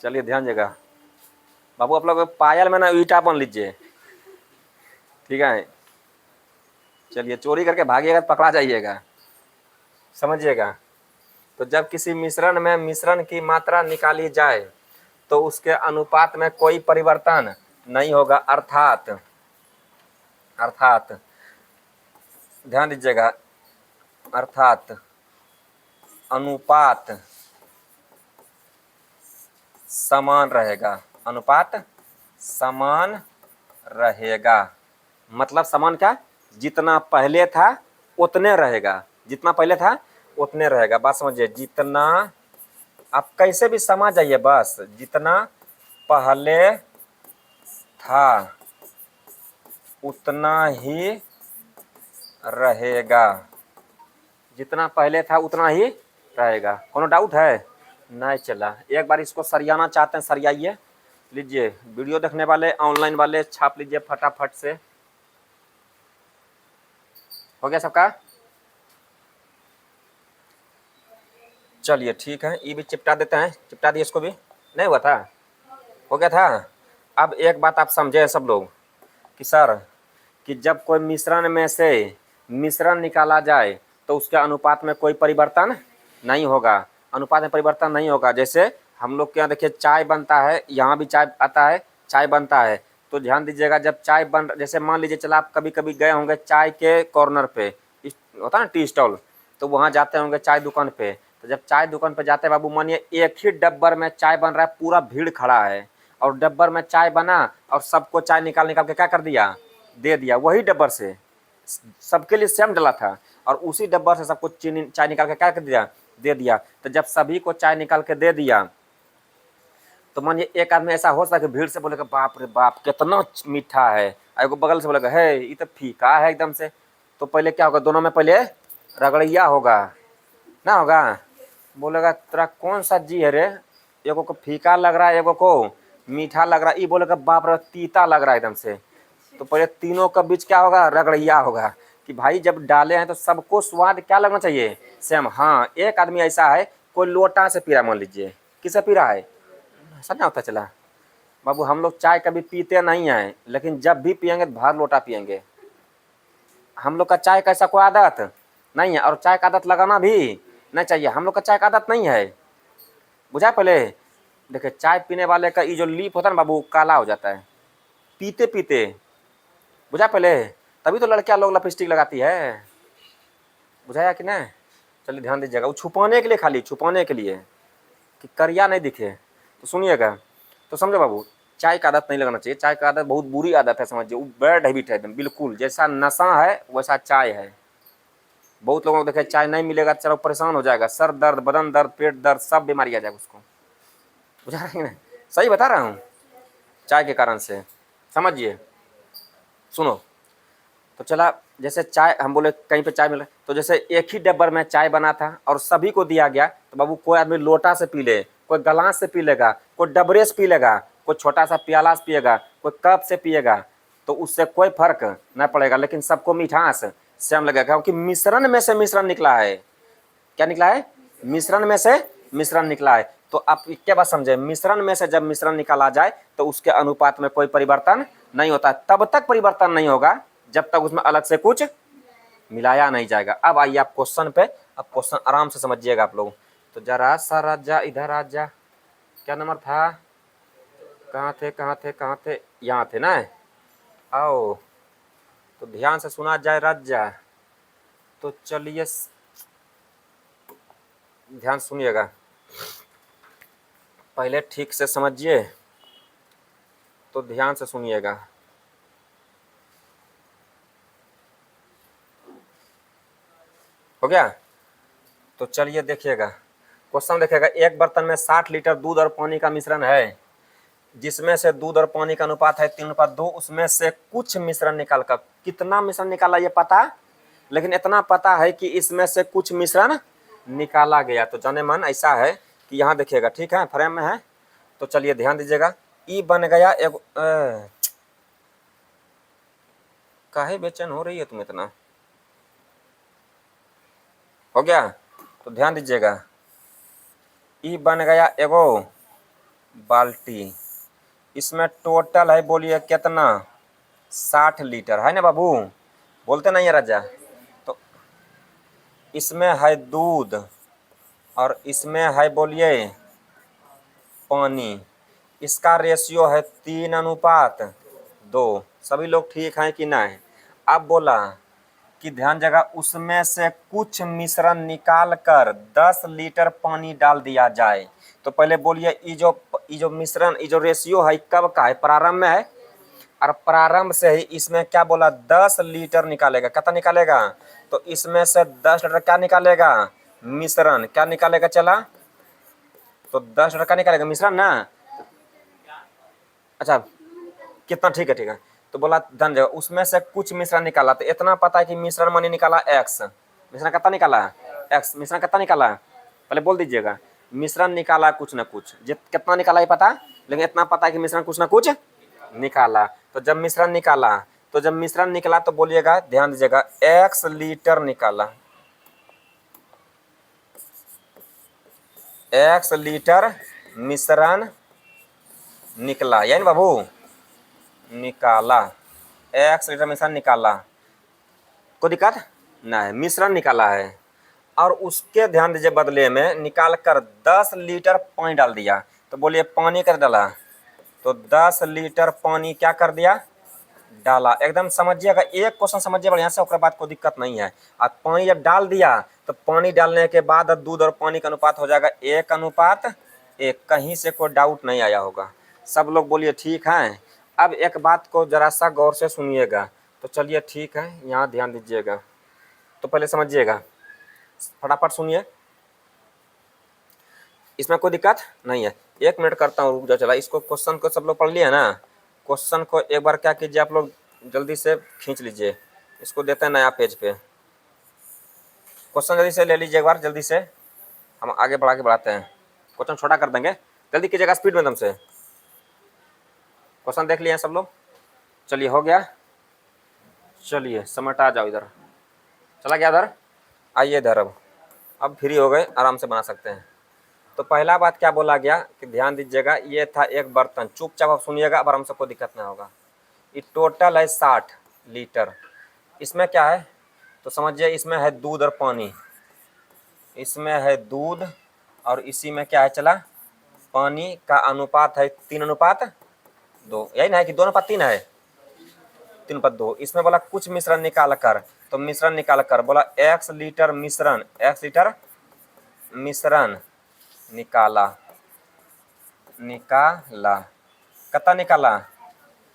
चलिए ध्यान देगा बाबू, आप लोग पायल में ना ईटा बन लीजिए, ठीक है, चलिए चोरी करके भागिएगा तो पकड़ा जाइएगा, समझिएगा। तो जब किसी मिश्रण में मिश्रण की मात्रा निकाली जाए तो उसके अनुपात में कोई परिवर्तन नहीं होगा। अर्थात ध्यान दीजिएगा, अर्थात अनुपात समान रहेगा, अनुपात समान रहेगा। मतलब समान क्या? जितना पहले था उतने रहेगा, जितना पहले था उतने रहेगा। बात समझिए, जितना, आप कैसे भी समझ जाइए, बस जितना पहले था उतना ही रहेगा, जितना पहले था उतना ही रहेगा। कोनो डाउट है? नहीं चला, एक बार इसको सरियाना चाहते हैं सरियाइए, लीजिए वीडियो देखने वाले ऑनलाइन वाले छाप लीजिए फटाफट से। हो गया सबका? चलिए ठीक है, ये भी चिपटा देते हैं, चिपटा दिए, इसको भी नहीं हुआ था, हो गया था। अब एक बात आप समझे सब लोग कि सर, कि जब कोई मिश्रण में से मिश्रण निकाला जाए तो उसके अनुपात में कोई परिवर्तन नहीं होगा, अनुपात में परिवर्तन नहीं होगा। जैसे हम लोग के यहाँ देखिए चाय बनता है, यहाँ भी चाय आता है, चाय बनता है, तो ध्यान दीजिएगा, जब चाय बन, जैसे मान लीजिए चला आप कभी कभी गए होंगे चाय के कॉर्नर पे, होता है ना टी स्टॉल, तो वहाँ जाते होंगे चाय दुकान पे, तो जब चाय दुकान पे जाते हैं बाबू, मानिए एक ही डब्बर में चाय बन रहा है, पूरा भीड़ खड़ा है, और डब्बर में चाय बना और सबको चाय निकाल के क्या कर दिया, दे दिया, वही डब्बर से सबके लिए सेम डला था, और उसी डब्बर से सबको चीनी चाय निकाल के क्या कर दिया, दे दिया। तो जब सभी को चाय निकाल के दे दिया, तो मानिए एक आदमी ऐसा हो सकता है कि भीड़ से बोलेगा बाप रे बाप कितना मीठा है, एगो बगल से बोलेगा है ये तो फीका है एकदम से। तो पहले क्या होगा, दोनों में पहले रगड़िया होगा ना, होगा, बोलेगा तेरा कौन सा जी है रे, एगो को फीका लग रहा है, एगो को मीठा लग रहा है, ये बोलेगा बाप रे तीता लग रहा है एकदम से। तो पहले तीनों का बीच क्या होगा, रगड़िया होगा, कि भाई जब डाले हैं तो सबको स्वाद क्या लगना चाहिए, सेम। हाँ, एक आदमी ऐसा है, कोई लोटा से पी रहा, मान लीजिए किससे पी रहा है, ऐसा नहीं होता चला बाबू, हम लोग चाय कभी पीते नहीं हैं, लेकिन जब भी पियेंगे तो भर लोटा पियेंगे। हम लोग का चाय का ऐसा कोई आदत नहीं है, और चाय का आदत लगाना भी नहीं चाहिए, हम लोग का चाय का आदत नहीं है, बुझा। पहले देखिए चाय पीने वाले का ये जो लीप होता है ना बाबू, काला हो जाता है पीते पीते, बुझा पहले, तभी तो लड़कियां लोग लिपस्टिक लगाती है, बुझाया कि नहीं। चलिए ध्यान दीजिएगा, वो छुपाने के लिए, खाली छुपाने के लिए कि करिया नहीं दिखे। तो सुनिएगा, तो समझो बाबू, चाय का आदत नहीं लगना चाहिए। चाय का आदत बहुत बुरी आदत है, समझिए, वो बैड हैबिट है एकदम, बिल्कुल जैसा नशा है वैसा चाय है। बहुत लोगों को देखे चाय नहीं मिलेगा चलो परेशान हो जाएगा, सर दर्द, बदन दर्द, पेट दर्द, सब बीमारी आ जाएगा उसको। बुझा रहे हैं, सही बता रहा हूँ, चाय के कारण से, समझिए। सुनो, तो चला, जैसे चाय हम बोले कहीं पे चाय मिल रहा है, तो जैसे एक ही डब्बर में चाय बना था और सभी को दिया गया, तो बाबू कोई आदमी लोटा से पी ले, कोई गिलास से पी लेगा, कोई डबरे से पी लेगा, कोई छोटा सा प्याला से पिएगा, कोई कप से पिएगा, तो उससे कोई फर्क नहीं पड़ेगा, लेकिन सबको मिठास सेम लगेगा, क्योंकि मिश्रण में से मिश्रण निकला है। क्या निकला है? मिश्रण में से मिश्रण निकला है। तो आप क्या बात समझे, मिश्रण में से जब मिश्रण निकाला जाए तो उसके अनुपात में कोई परिवर्तन नहीं होता, तब तक परिवर्तन नहीं होगा जब तक उसमें अलग से कुछ मिलाया नहीं जाएगा। अब आइए आप क्वेश्चन पे, अब क्वेश्चन आराम से समझिएगा आप लोग। तो जरा सा राजा इधर आ जा, क्या नंबर था, कहाँ थे कहाँ थे कहाँ थे, यहाँ थे ना, आओ तो ध्यान से सुना जाए राजा। तो चलिए ध्यान सुनिएगा, पहले ठीक से समझिए, तो ध्यान से सुनिएगा। हो गया? तो चलिए देखिएगा, क्वेश्चन देखिएगा, एक बर्तन में 60 लीटर दूध और पानी का मिश्रण है, जिसमें से दूध और पानी का अनुपात है 3:2, उसमें से कुछ मिश्रण निकाल कर, कितना मिश्रण निकाला ये पता, लेकिन इतना पता है कि इसमें से कुछ मिश्रण निकाला गया। तो जाने मन ऐसा है कि यहाँ देखिएगा, ठीक है, फ्रेम में है, तो चलिए ध्यान दीजिएगा। ई बन गया एक, काहे बेचैन हो रही है तुम इतना, हो गया? तो ध्यान दीजिएगा, ई बन गया एगो बाल्टी, इसमें टोटल है, बोलिए कितना, 60 लीटर है ना बाबू, बोलते नहीं है राजा। तो इसमें है दूध और इसमें है बोलिए पानी, इसका रेशियो है 3:2। सभी लोग ठीक हैं कि नहीं? अब बोला कि ध्यान जगह, उसमें से कुछ मिश्रण निकाल कर 10 लीटर पानी डाल दिया जाए। तो पहले बोलिए, ये जो मिश्रण, ये जो रेशियो है कब का है, प्रारंभ में है, और प्रारंभ से ही इसमें क्या बोला, 10 लीटर निकालेगा। कितना निकालेगा? तो इसमें से 10 लीटर क्या निकालेगा, मिश्रण। क्या निकालेगा चला, तो 10 लीटर क्या निकालेगा, मिश्रण ना। अच्छा कितना, ठीक है ठीक है। तो बोला धन जगह, उसमें से कुछ मिश्रण निकाला, तो इतना पता है कि मिश्रण मानी निकाला एक्स, मिश्रण कितना निकाला, एक्स, मिश्रण कितना निकाला, पहले बोल दीजिएगा, मिश्रण निकाला कुछ ना कुछ, कितना निकाला ये पता, लेकिन इतना पता है कि मिश्रण कुछ ना कुछ निकाला। तो जब मिश्रण निकाला, तो जब मिश्रण निकला तो बोलिएगा, ध्यान दीजिएगा, एक्स लीटर निकाला, एक्स लीटर मिश्रण निकला, यानी बाबू निकाला, एक्स लीटर मिश्रण निकाला, कोई दिक्कत नहीं, मिश्रण निकाला है। और उसके ध्यान दीजिए बदले में निकाल कर 10 लीटर पानी डाल दिया। तो बोलिए पानी कर डाला, तो 10 लीटर पानी क्या कर दिया, डाला। एकदम समझिएगा, एक क्वेश्चन समझिए बढ़िया से, उसके बाद कोई दिक्कत नहीं है। अब पानी जब डाल दिया, तो पानी डालने के बाद दूध और पानी का अनुपात हो जाएगा 1:1। कहीं से कोई डाउट नहीं आया होगा, सब लोग बोलिए ठीक है। अब एक बात को जरा सा गौर से सुनिएगा, तो चलिए ठीक है, यहाँ ध्यान दीजिएगा, तो पहले समझिएगा, फटाफट सुनिए, इसमें कोई दिक्कत नहीं है। 1 मिनट करता हूँ, रुक जाओ, चला इसको, क्वेश्चन को सब लोग पढ़ लिए ना, क्वेश्चन को एक बार क्या कीजिए आप लोग, जल्दी से खींच लीजिए, इसको देते हैं नया पेज पे, क्वेश्चन जल्दी से ले लीजिए एक बार, जल्दी से, हम आगे बढ़ा के बढ़ाते हैं, क्वेश्चन छोटा कर देंगे, जल्दी कीजिएगा, स्पीड में एकदम से। क्वेश्चन देख लिए हैं सब लोग, चलिए हो गया, चलिए समेट आ जाओ इधर, चला गया इधर, आइए इधर, अब फ्री हो गए, आराम से बना सकते हैं। तो पहला बात क्या बोला गया कि ध्यान दीजिएगा, ये था एक बर्तन, चुपचाप आप सुनिएगा, अब आराम से कोई दिक्कत नहीं होगा। ये टोटल है 60 लीटर, इसमें क्या है, तो समझिए इसमें है दूध और पानी, इसमें है दूध और इसी में क्या है चला, पानी का अनुपात है 3:2, यही ना है कि 2:3 है, 3:2। इसमें बोला कुछ मिश्रण निकाल कर, तो मिश्रण निकाल कर बोला एक्स लीटर मिश्रण, एक्स लीटर मिश्रण निकाला, निकाला, कितना निकाला,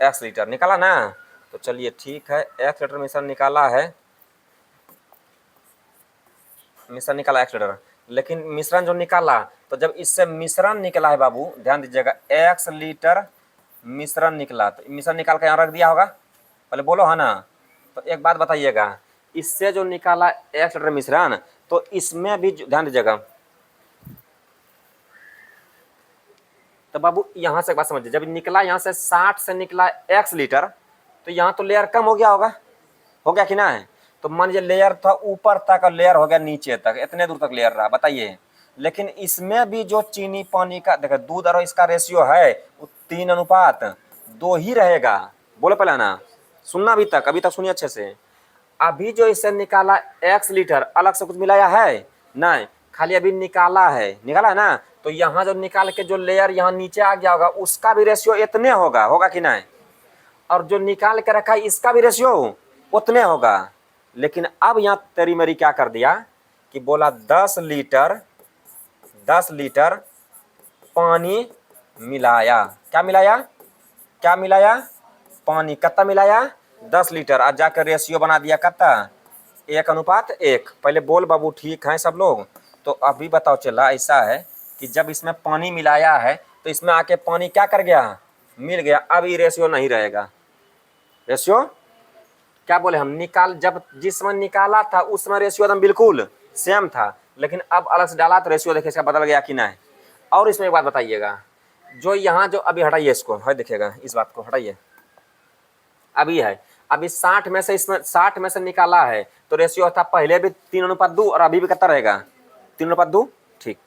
x लीटर निकाला ना। तो चलिए ठीक है, x लीटर मिश्रण निकाला है, मिश्रण निकाला x लीटर। लेकिन मिश्रण जो निकाला, तो जब इससे मिश्रण निकला है बाबू, ध्यान दीजिएगा, x लीटर मिश्रण निकला, तो मिश्रण निकाल के यहाँ रख दिया होगा, पहले बोलो है ना। तो एक बात बताइएगा, इससे जो निकाला x लीटर मिश्रण, तो इसमें भी ध्यान दीजिएगा। तो बाबू यहाँ से एक बात समझिए, जब निकला यहाँ से 60 से निकला x लीटर, तो यहाँ तो लेयर कम हो गया होगा, हो गया कि ना है। तो मान लीजिए लेयर था ऊपर तक और लेयर हो गया नीचे तक, इतने दूर तक लेयर रहा, बताइए। लेकिन इसमें भी जो चीनी पानी का देखो, दूध और इसका रेशियो है वो 3:2 ही रहेगा। बोलो पहले ना, सुनना अभी तक सुनिए अच्छे से। अभी जो इससे निकाला x लीटर, अलग से कुछ मिलाया है नहीं, खाली अभी निकाला है ना। तो यहाँ जो निकाल के जो लेयर यहाँ नीचे आ गया होगा, उसका भी रेशियो इतने होगा कि नहीं। और जो निकाल के रखा है इसका भी रेशियो उतने होगा। लेकिन अब यहाँ तेरी मेरी क्या कर दिया कि बोला 10 लीटर पानी मिलाया। क्या मिलाया, पानी। कितना मिलाया, 10 लीटर। आज जाकर रेशियो बना दिया कितना, 1:1। पहले बोल बाबू ठीक है सब लोग। तो अभी बताओ चला ऐसा है कि जब इसमें पानी मिलाया है, तो इसमें आके पानी क्या कर गया, मिल गया। अब ये रेशियो नहीं रहेगा। रेशियो क्या बोले हम, जब जिस समय निकाला था उस समय रेशियो एकदम बिल्कुल सेम था, लेकिन अब अलग से डाला तो रेशियो देखिए इसका बदल गया कि नहीं। और इसमें एक बात बताइएगा, जो यहाँ जो अभी हटाइए इसको, है देखिएगा, इस बात को हटाइए। अभी है, अभी 60 में से इसमें 60 में से निकाला है, तो रेशियो था पहले भी 3:2 और अभी भी कितना रहेगा, 3:2। ठीक,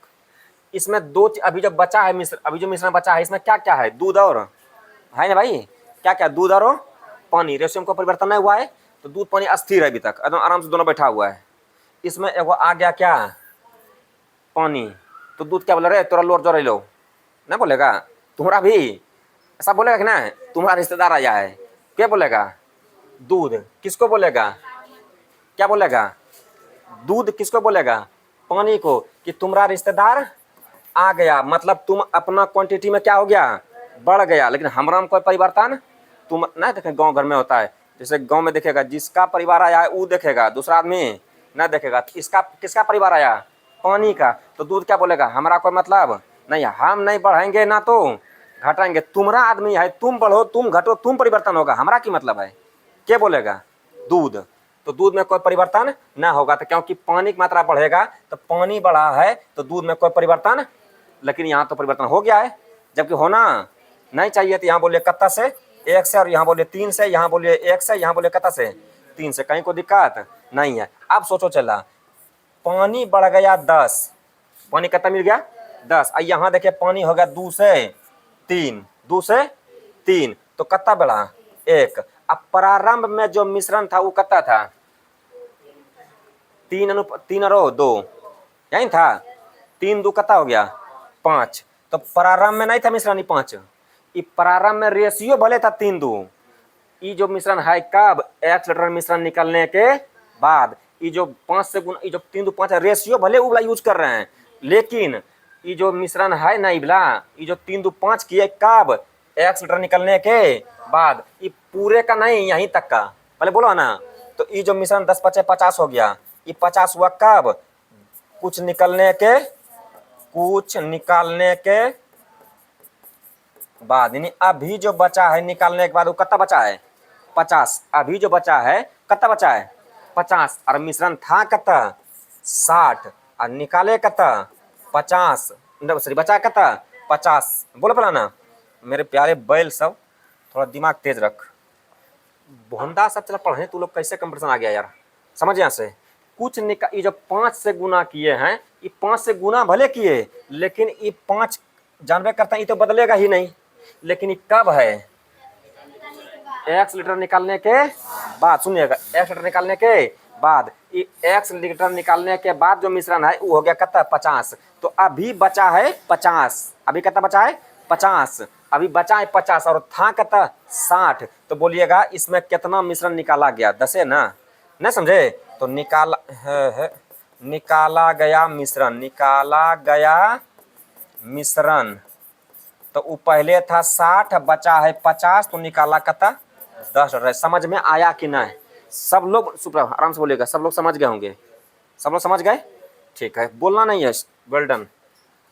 इसमें अभी जो बचा है अभी जो मिश्रण बचा है, इसमें क्या क्या है, दूध और है ना भाई, क्या क्या, दूध और पानी। रेशियो में कोई परिवर्तन नहीं हुआ है, तो दूध पानी अस्थिर है अभी तक, एकदम आराम से दोनों बैठा हुआ है। इसमें एगो आ गया क्या, पानी। तो दूध क्या बोले रे, तोरा लोर जोर लो, ना बोलेगा। तुम्हारा भी ऐसा बोलेगा कि ना, तुम्हारा रिश्तेदार आया है, क्या बोलेगा, दूध। किसको बोलेगा, क्या बोलेगा, दूध किसको बोलेगा, पानी को। कि तुम्हारा रिश्तेदार आ गया, मतलब तुम अपना क्वांटिटी में क्या हो गया, बढ़ गया। लेकिन हमारा में कोई परिवर्तन तुम ना देखे, गांव घर में होता है, जैसे गांव में देखेगा जिसका परिवार आया है वो देखेगा, दूसरा आदमी ना देखेगा। इसका किसका परिवार आया, पानी का। तो दूध क्या बोलेगा, हमारा कोई मतलब नहीं, हम नहीं बढ़ाएंगे ना तो घटाएंगे, तुम्हारा आदमी है, तुम बढ़ो तुम घटो तुम परिवर्तन होगा, हमारा की मतलब है, क्या बोलेगा, दूध। तो दूध में कोई परिवर्तन ना होगा, तो क्योंकि पानी की मात्रा बढ़ेगा, तो पानी बढ़ा है तो दूध में कोई परिवर्तन। लेकिन यहाँ तो परिवर्तन हो गया है, जबकि होना नहीं चाहिए। तो यहाँ बोलिए कितना से, 1 से, और यहाँ बोलिए 3 से, यहाँ बोलिए 1 से, यहाँ बोलिए कितना से, 3 से। कहीं कोई दिक्कत नहीं है। अब सोचो चला, पानी बढ़ गया 10, पानी कितना मिल गया 10, और यहाँ देखिए पानी हो गया 2 से 3, 2 से 3, तो कितना बढ़ा 1। अब प्रारंभ में जो मिश्रण था वो कितना था, 3:2, यही था, 3:2 कितना हो गया 5। तो प्रारंभ में नहीं था मिश्रण 5, ये प्रारंभ में रेशियो भले था 3:2। ये जो मिश्रण है कब, 1 लीटर मिश्रण निकलने के बाद। ये जो 5 से गुना, ये जो 3:5 है, रेशियो भले वो यूज कर रहे हैं, लेकिन ये जो मिश्रण है ना इबला, ये जो 3:5 किए कब, 1 लीटर निकलने के बाद। ये पूरे का नहीं, यहीं तक का, पहले बोलो ना। तो ये जो मिश्रण 10×5 = 50 हो गया, ये 50 हुआ कब, कुछ निकलने के बाद। यानी अभी जो बचा है निकालने के बाद वो कितना बचा है, 50। अभी जो बचा है कितना बचा है, 50। और मिश्रण था कितना, 60, और निकाले कितना 50, सॉरी बचा कितना 50। बोलो पहला ना मेरे प्यारे बैल सब, थोड़ा दिमाग तेज रख। भोंदा सब चला पढ़े, तू लोग कैसे कंपटीशन आ गया यार, समझ यहाँ से। कुछ ये जो 5 से गुना किए हैं, ये 5 से गुना भले किए, लेकिन ये 5 जानबे करता है, ये तो बदलेगा ही नहीं। लेकिन ये कब है, 1 लीटर निकालने के बाद, सुनिएगा, 1 लीटर निकालने के बाद। ये 1 लीटर निकालने के बाद जो मिश्रण है वो हो गया कितना 50। तो अभी बचा है 50, अभी कितना बचा है 50, अभी बचा है 50 और था कितना 60। तो बोलिएगा इसमें कितना मिश्रण निकाला गया, 10 है ना, नहीं समझे। तो निकाला गया मिश्रण, तो वो पहले था 60, बचा है 50, तो निकाला कता 10 डॉलर। समझ में आया कि नहीं? सब लोग सुपर आराम से बोलिएगा, सब लोग समझ गए होंगे? सब लोग समझ गए? ठीक है, बोलना नहीं है। वेल डन,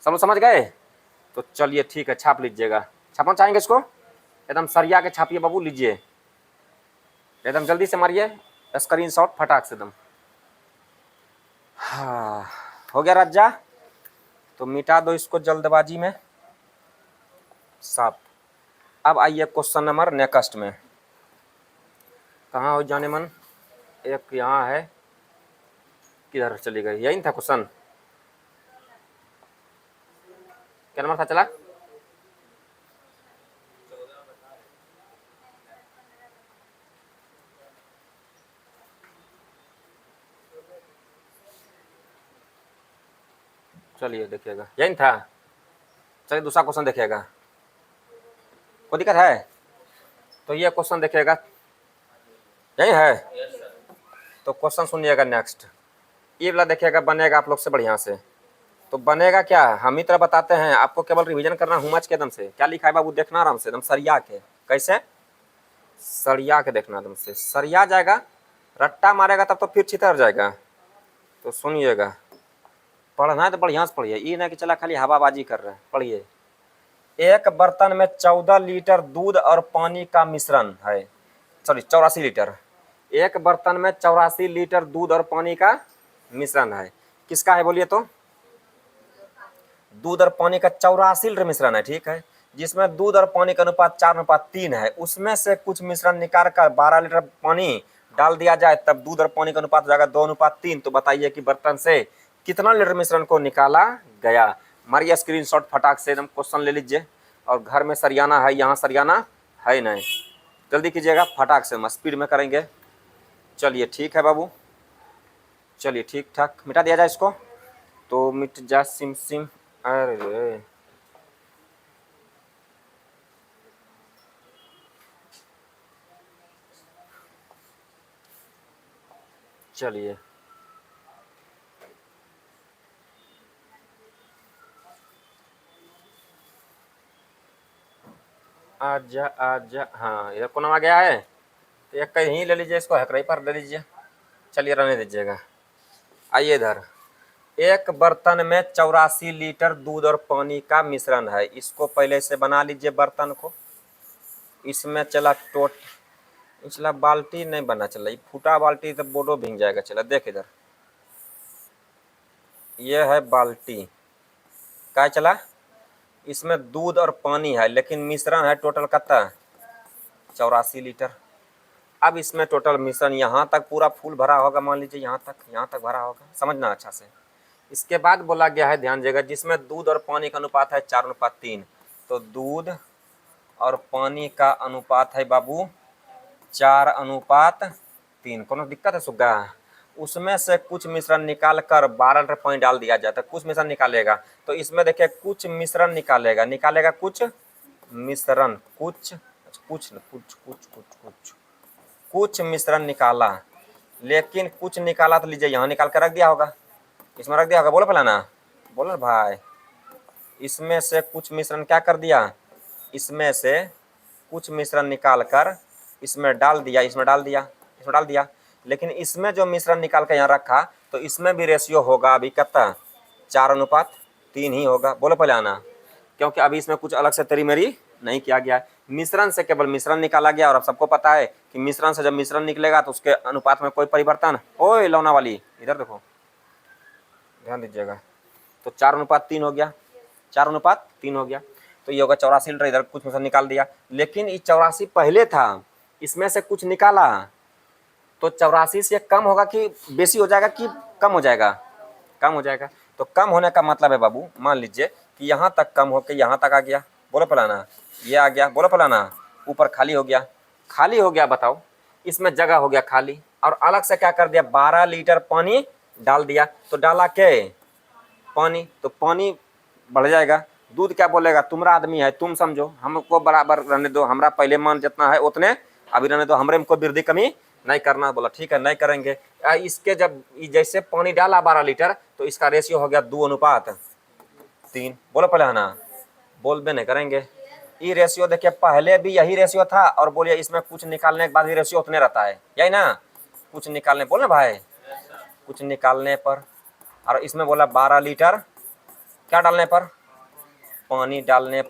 सब लोग समझ गए? तो चलिए ठीक है, छाप लीजिएगा। छापना चाहेंगे इसको? एकदम सरिया के छापिए बाबू, लीजिए एकदम जल्दी से मारिए स्क्रीनशॉट फटाक से एकदम। हाँ, हो गया रज्जा? तो मिटा दो इसको जल्दबाजी में, साफ। अब आइए क्वेश्चन नंबर नेक्स्ट में। कहाँ हो जाने मन? एक यहाँ है, किधर चली गई? यही था क्वेश्चन। क्या नंबर था चला? चलिए देखिएगा, यही था। चलिए दूसरा क्वेश्चन देखिएगा। कोई दिक्कत है? तो ये क्वेश्चन देखिएगा, यही है। तो क्वेश्चन सुनिएगा नेक्स्ट। ये वाला देखिएगा, बनेगा आप लोग से बढ़िया से। तो बनेगा क्या, हम ही तरह बताते हैं आपको, केवल रिवीजन करना हुमच के एकदम से। क्या लिखा है बाबू, देखना आराम से एकदम सरिया के। कैसे? सरिया के देखना एकदम से, सरिया जाएगा। रट्टा मारेगा तब तो फिर छितर जाएगा। तो सुनिएगा, पढ़ना है तो बढ़िया से पढ़िए, ये ना कि चला खाली हवाबाजी कर रहे हैं। पढ़िए। एक बर्तन में 14 लीटर दूध और पानी का मिश्रण है। Sorry, 84 litre. एक बर्तन में 84 लीटर दूध और पानी का मिश्रण है। किसका है बोलिए तो? दूध और पानी का 84 लीटर मिश्रण है, ठीक है। जिसमें दूध और पानी का अनुपात 4:3 है। उसमें से कुछ मिश्रण निकाल कर 12 लीटर पानी डाल दिया जाए, तब दूध और पानी का अनुपात हो जाएगा 2:3। तो बताइए कि बर्तन से कितना लीटर मिश्रण को निकाला गया? मारिए स्क्रीनशॉट फटाक से एकदम, क्वेश्चन ले लीजिए। और घर में सरियाना है, यहाँ सरियाना है नहीं। जल्दी कीजिएगा फटाक से, हम स्पीड में करेंगे। चलिए ठीक है बाबू, चलिए ठीक ठाक, मिटा दिया जाए इसको। तो मिट जा सिम सिम। अरे चलिए, आजा आजा। हाँ, इधर को नाम आ गया है, तो एक कहीं ले लीजिए, इसको हकराई पर ले लीजिए। चलिए रहने दीजिएगा। आइए इधर। एक बर्तन में 84 लीटर दूध और पानी का मिश्रण है। इसको पहले से बना लीजिए बर्तन को। इसमें चला चला बाल्टी नहीं बना, चला ये फूटा बाल्टी तो बोडो भींग जाएगा। चला देख इधर, ये है बाल्टी। क्या चला? इसमें दूध और पानी है, लेकिन मिश्रण है टोटल कितना? 84 लीटर। अब इसमें टोटल मिश्रण यहाँ तक पूरा फूल भरा होगा, मान लीजिए यहाँ तक भरा होगा। समझना अच्छा से। इसके बाद बोला गया है, ध्यान देगा, जिसमें दूध और पानी का अनुपात है 4:3। तो दूध और पानी का अनुपात है बाबू 4:3। कोनो दिक्कत है सुग्गा? उसमें से कुछ मिश्रण निकाल कर 12 लीटर पानी डाल दिया जाता है। कुछ मिश्रण निकालेगा, तो इसमें देखिए कुछ मिश्रण निकालेगा कुछ मिश्रण, कुछ मिश्रण निकाला। लेकिन कुछ निकाला तो लीजिए यहाँ निकाल कर रख दिया होगा, इसमें रख दिया होगा। बोलो पहला ना, बोलो भाई। इसमें से कुछ मिश्रण क्या कर दिया? इसमें से कुछ मिश्रण निकाल कर इसमें डाल दिया। लेकिन इसमें जो मिश्रण निकाल कर यहाँ रखा, तो इसमें भी रेशियो होगा अभी कितना? 4:3 ही होगा। बोलो पहले आना, क्योंकि अभी इसमें कुछ अलग से तेरी मेरी नहीं किया गया है। मिश्रण से केवल मिश्रण निकाला गया। और अब सबको पता है कि मिश्रण से जब मिश्रण निकलेगा तो उसके अनुपात में कोई परिवर्तन। ओए लौना वाली, इधर देखो, ध्यान दीजिएगा। तो 4:3 हो गया, 4:3 हो गया। तो ये होगा 84 लीटर। इधर कुछ मिश्रण निकाल दिया, लेकिन ये 84 पहले था, इसमें से कुछ निकाला। तो 84 से कम होगा कि बेसी हो जाएगा कि कम हो जाएगा? कम हो जाएगा। तो कम होने का मतलब है बाबू, मान लीजिए कि यहाँ तक कम होकर यहाँ तक आ गया। बोलो फलाना, ये आ गया। बोलो फलाना, ऊपर खाली हो गया। बताओ, इसमें जगह हो गया खाली। और अलग से क्या कर दिया? 12 लीटर पानी डाल दिया। तो डाला के पानी, तो पानी बढ़ जाएगा। दूध क्या बोलेगा? तुम्हारा आदमी है, तुम समझो, हमको बराबर रहने दो, हमारा पहले मान जितना है उतने अभी रहने दो, हमरे को वृद्धि कमी नहीं करना। बोला ठीक है, नहीं करेंगे। इसके जब जैसे पानी डाला 12 लीटर, तो इसका रेशियो हो गया 2:3। बोलो पहले है ना, बोलबे नहीं करेंगे। ये रेशियो देखिए पहले भी यही रेशियो था और बोलिए इसमें कुछ निकालने के बाद भी रेशियो उतने रहता है, यही ना। कुछ निकालने बोल भाई, कुछ निकालने पर, और इसमें बोला 12 लीटर क्या डालने पर, पानी डालने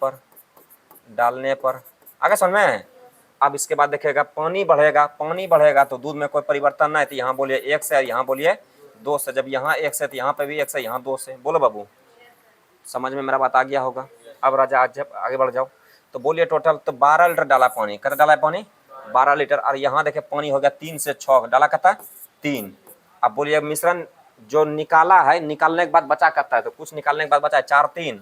पर आगे समझ में। अब इसके बाद देखिएगा पानी बढ़ेगा तो दूध में कोई परिवर्तन नहीं, तो यहाँ बोलिए 1 से और यहाँ बोलिए 2 से। जब यहाँ 1 से तो यहाँ पे भी 1 से, यहाँ 2 से। बोलो बाबू, समझ में मेरा बात आ गया होगा। अब राजा आज जब आगे बढ़ जाओ तो बोलिए टोटल तो 12 लीटर डाला पानी, कितना डाला है पानी 12 लीटर, और यहाँ देखिए पानी हो गया 3 से 6 डाला कितना 3। अब बोलिए मिश्रण जो निकाला है, निकालने के बाद बचा करता है, तो कुछ निकालने के बाद बचा है 4 3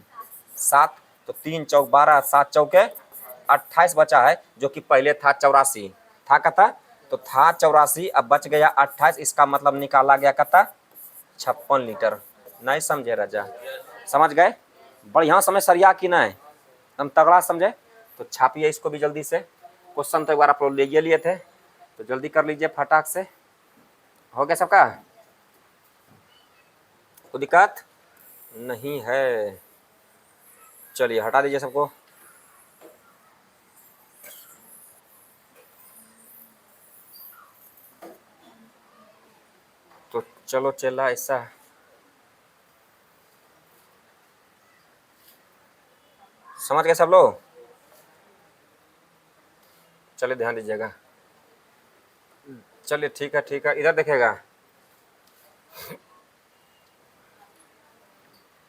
7, तो 3 चौक 12 7 चौके 28 बचा है, जो कि पहले था 84 था कता, तो था 84 अब बच गया 28, इसका मतलब निकाला गया कता 56 लीटर। नहीं समझे राजा, समझ गए, बढ़िया समझ सरिया कि नहीं, एकदम तगड़ा समझे। तो छापिए इसको भी जल्दी से, क्वेश्चन तो एक बार आप लोग ले लिए थे, तो जल्दी कर लीजिए फटाक से। हो गया सबका, कोई दिक्कत नहीं है। चलिए हटा दीजिए सबको। तो चलो चला ऐसा, समझ गए सब लोग। चलिए ध्यान दीजिएगा। चलिए ठीक है, इधर देखेगा।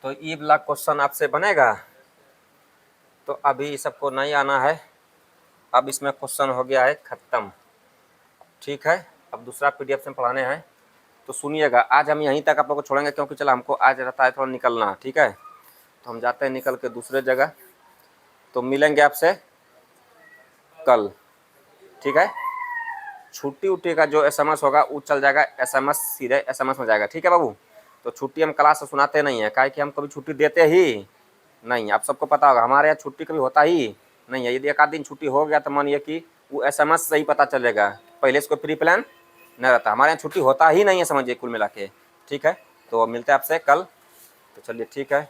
तो ये वाला क्वेश्चन आपसे बनेगा, तो अभी सबको नहीं आना है, अब इसमें क्वेश्चन हो गया है ख़त्म। ठीक है, अब दूसरा पीडीएफ से पढ़ाने हैं, तो सुनिएगा। आज हम यहीं तक आप लोग को छोड़ेंगे, क्योंकि चलो हमको आज रहता है थोड़ा निकलना। ठीक है, तो हम जाते हैं निकल के दूसरे जगह, तो मिलेंगे आपसे कल। ठीक है, छुट्टी उट्टी का जो एसएमएस होगा वो चल जाएगा, एसएमएस सीधे एसएमएस में जाएगा। ठीक है बाबू, तो छुट्टी हम क्लास से सुनाते नहीं है, काहे कि हम कभी छुट्टी देते ही नहीं। आप सबको पता होगा हमारे यहाँ छुट्टी कभी होता ही नहीं है। यदि एक आध दिन छुट्टी हो गया तो मानिए कि वो एसएमएस से ही पता चलेगा, पहले से कोई प्री प्लान नहीं रहता। हमारे यहाँ छुट्टी होता ही नहीं है, समझिए कुल मिला के। ठीक है, तो मिलते हैं आपसे कल। तो चलिए ठीक है।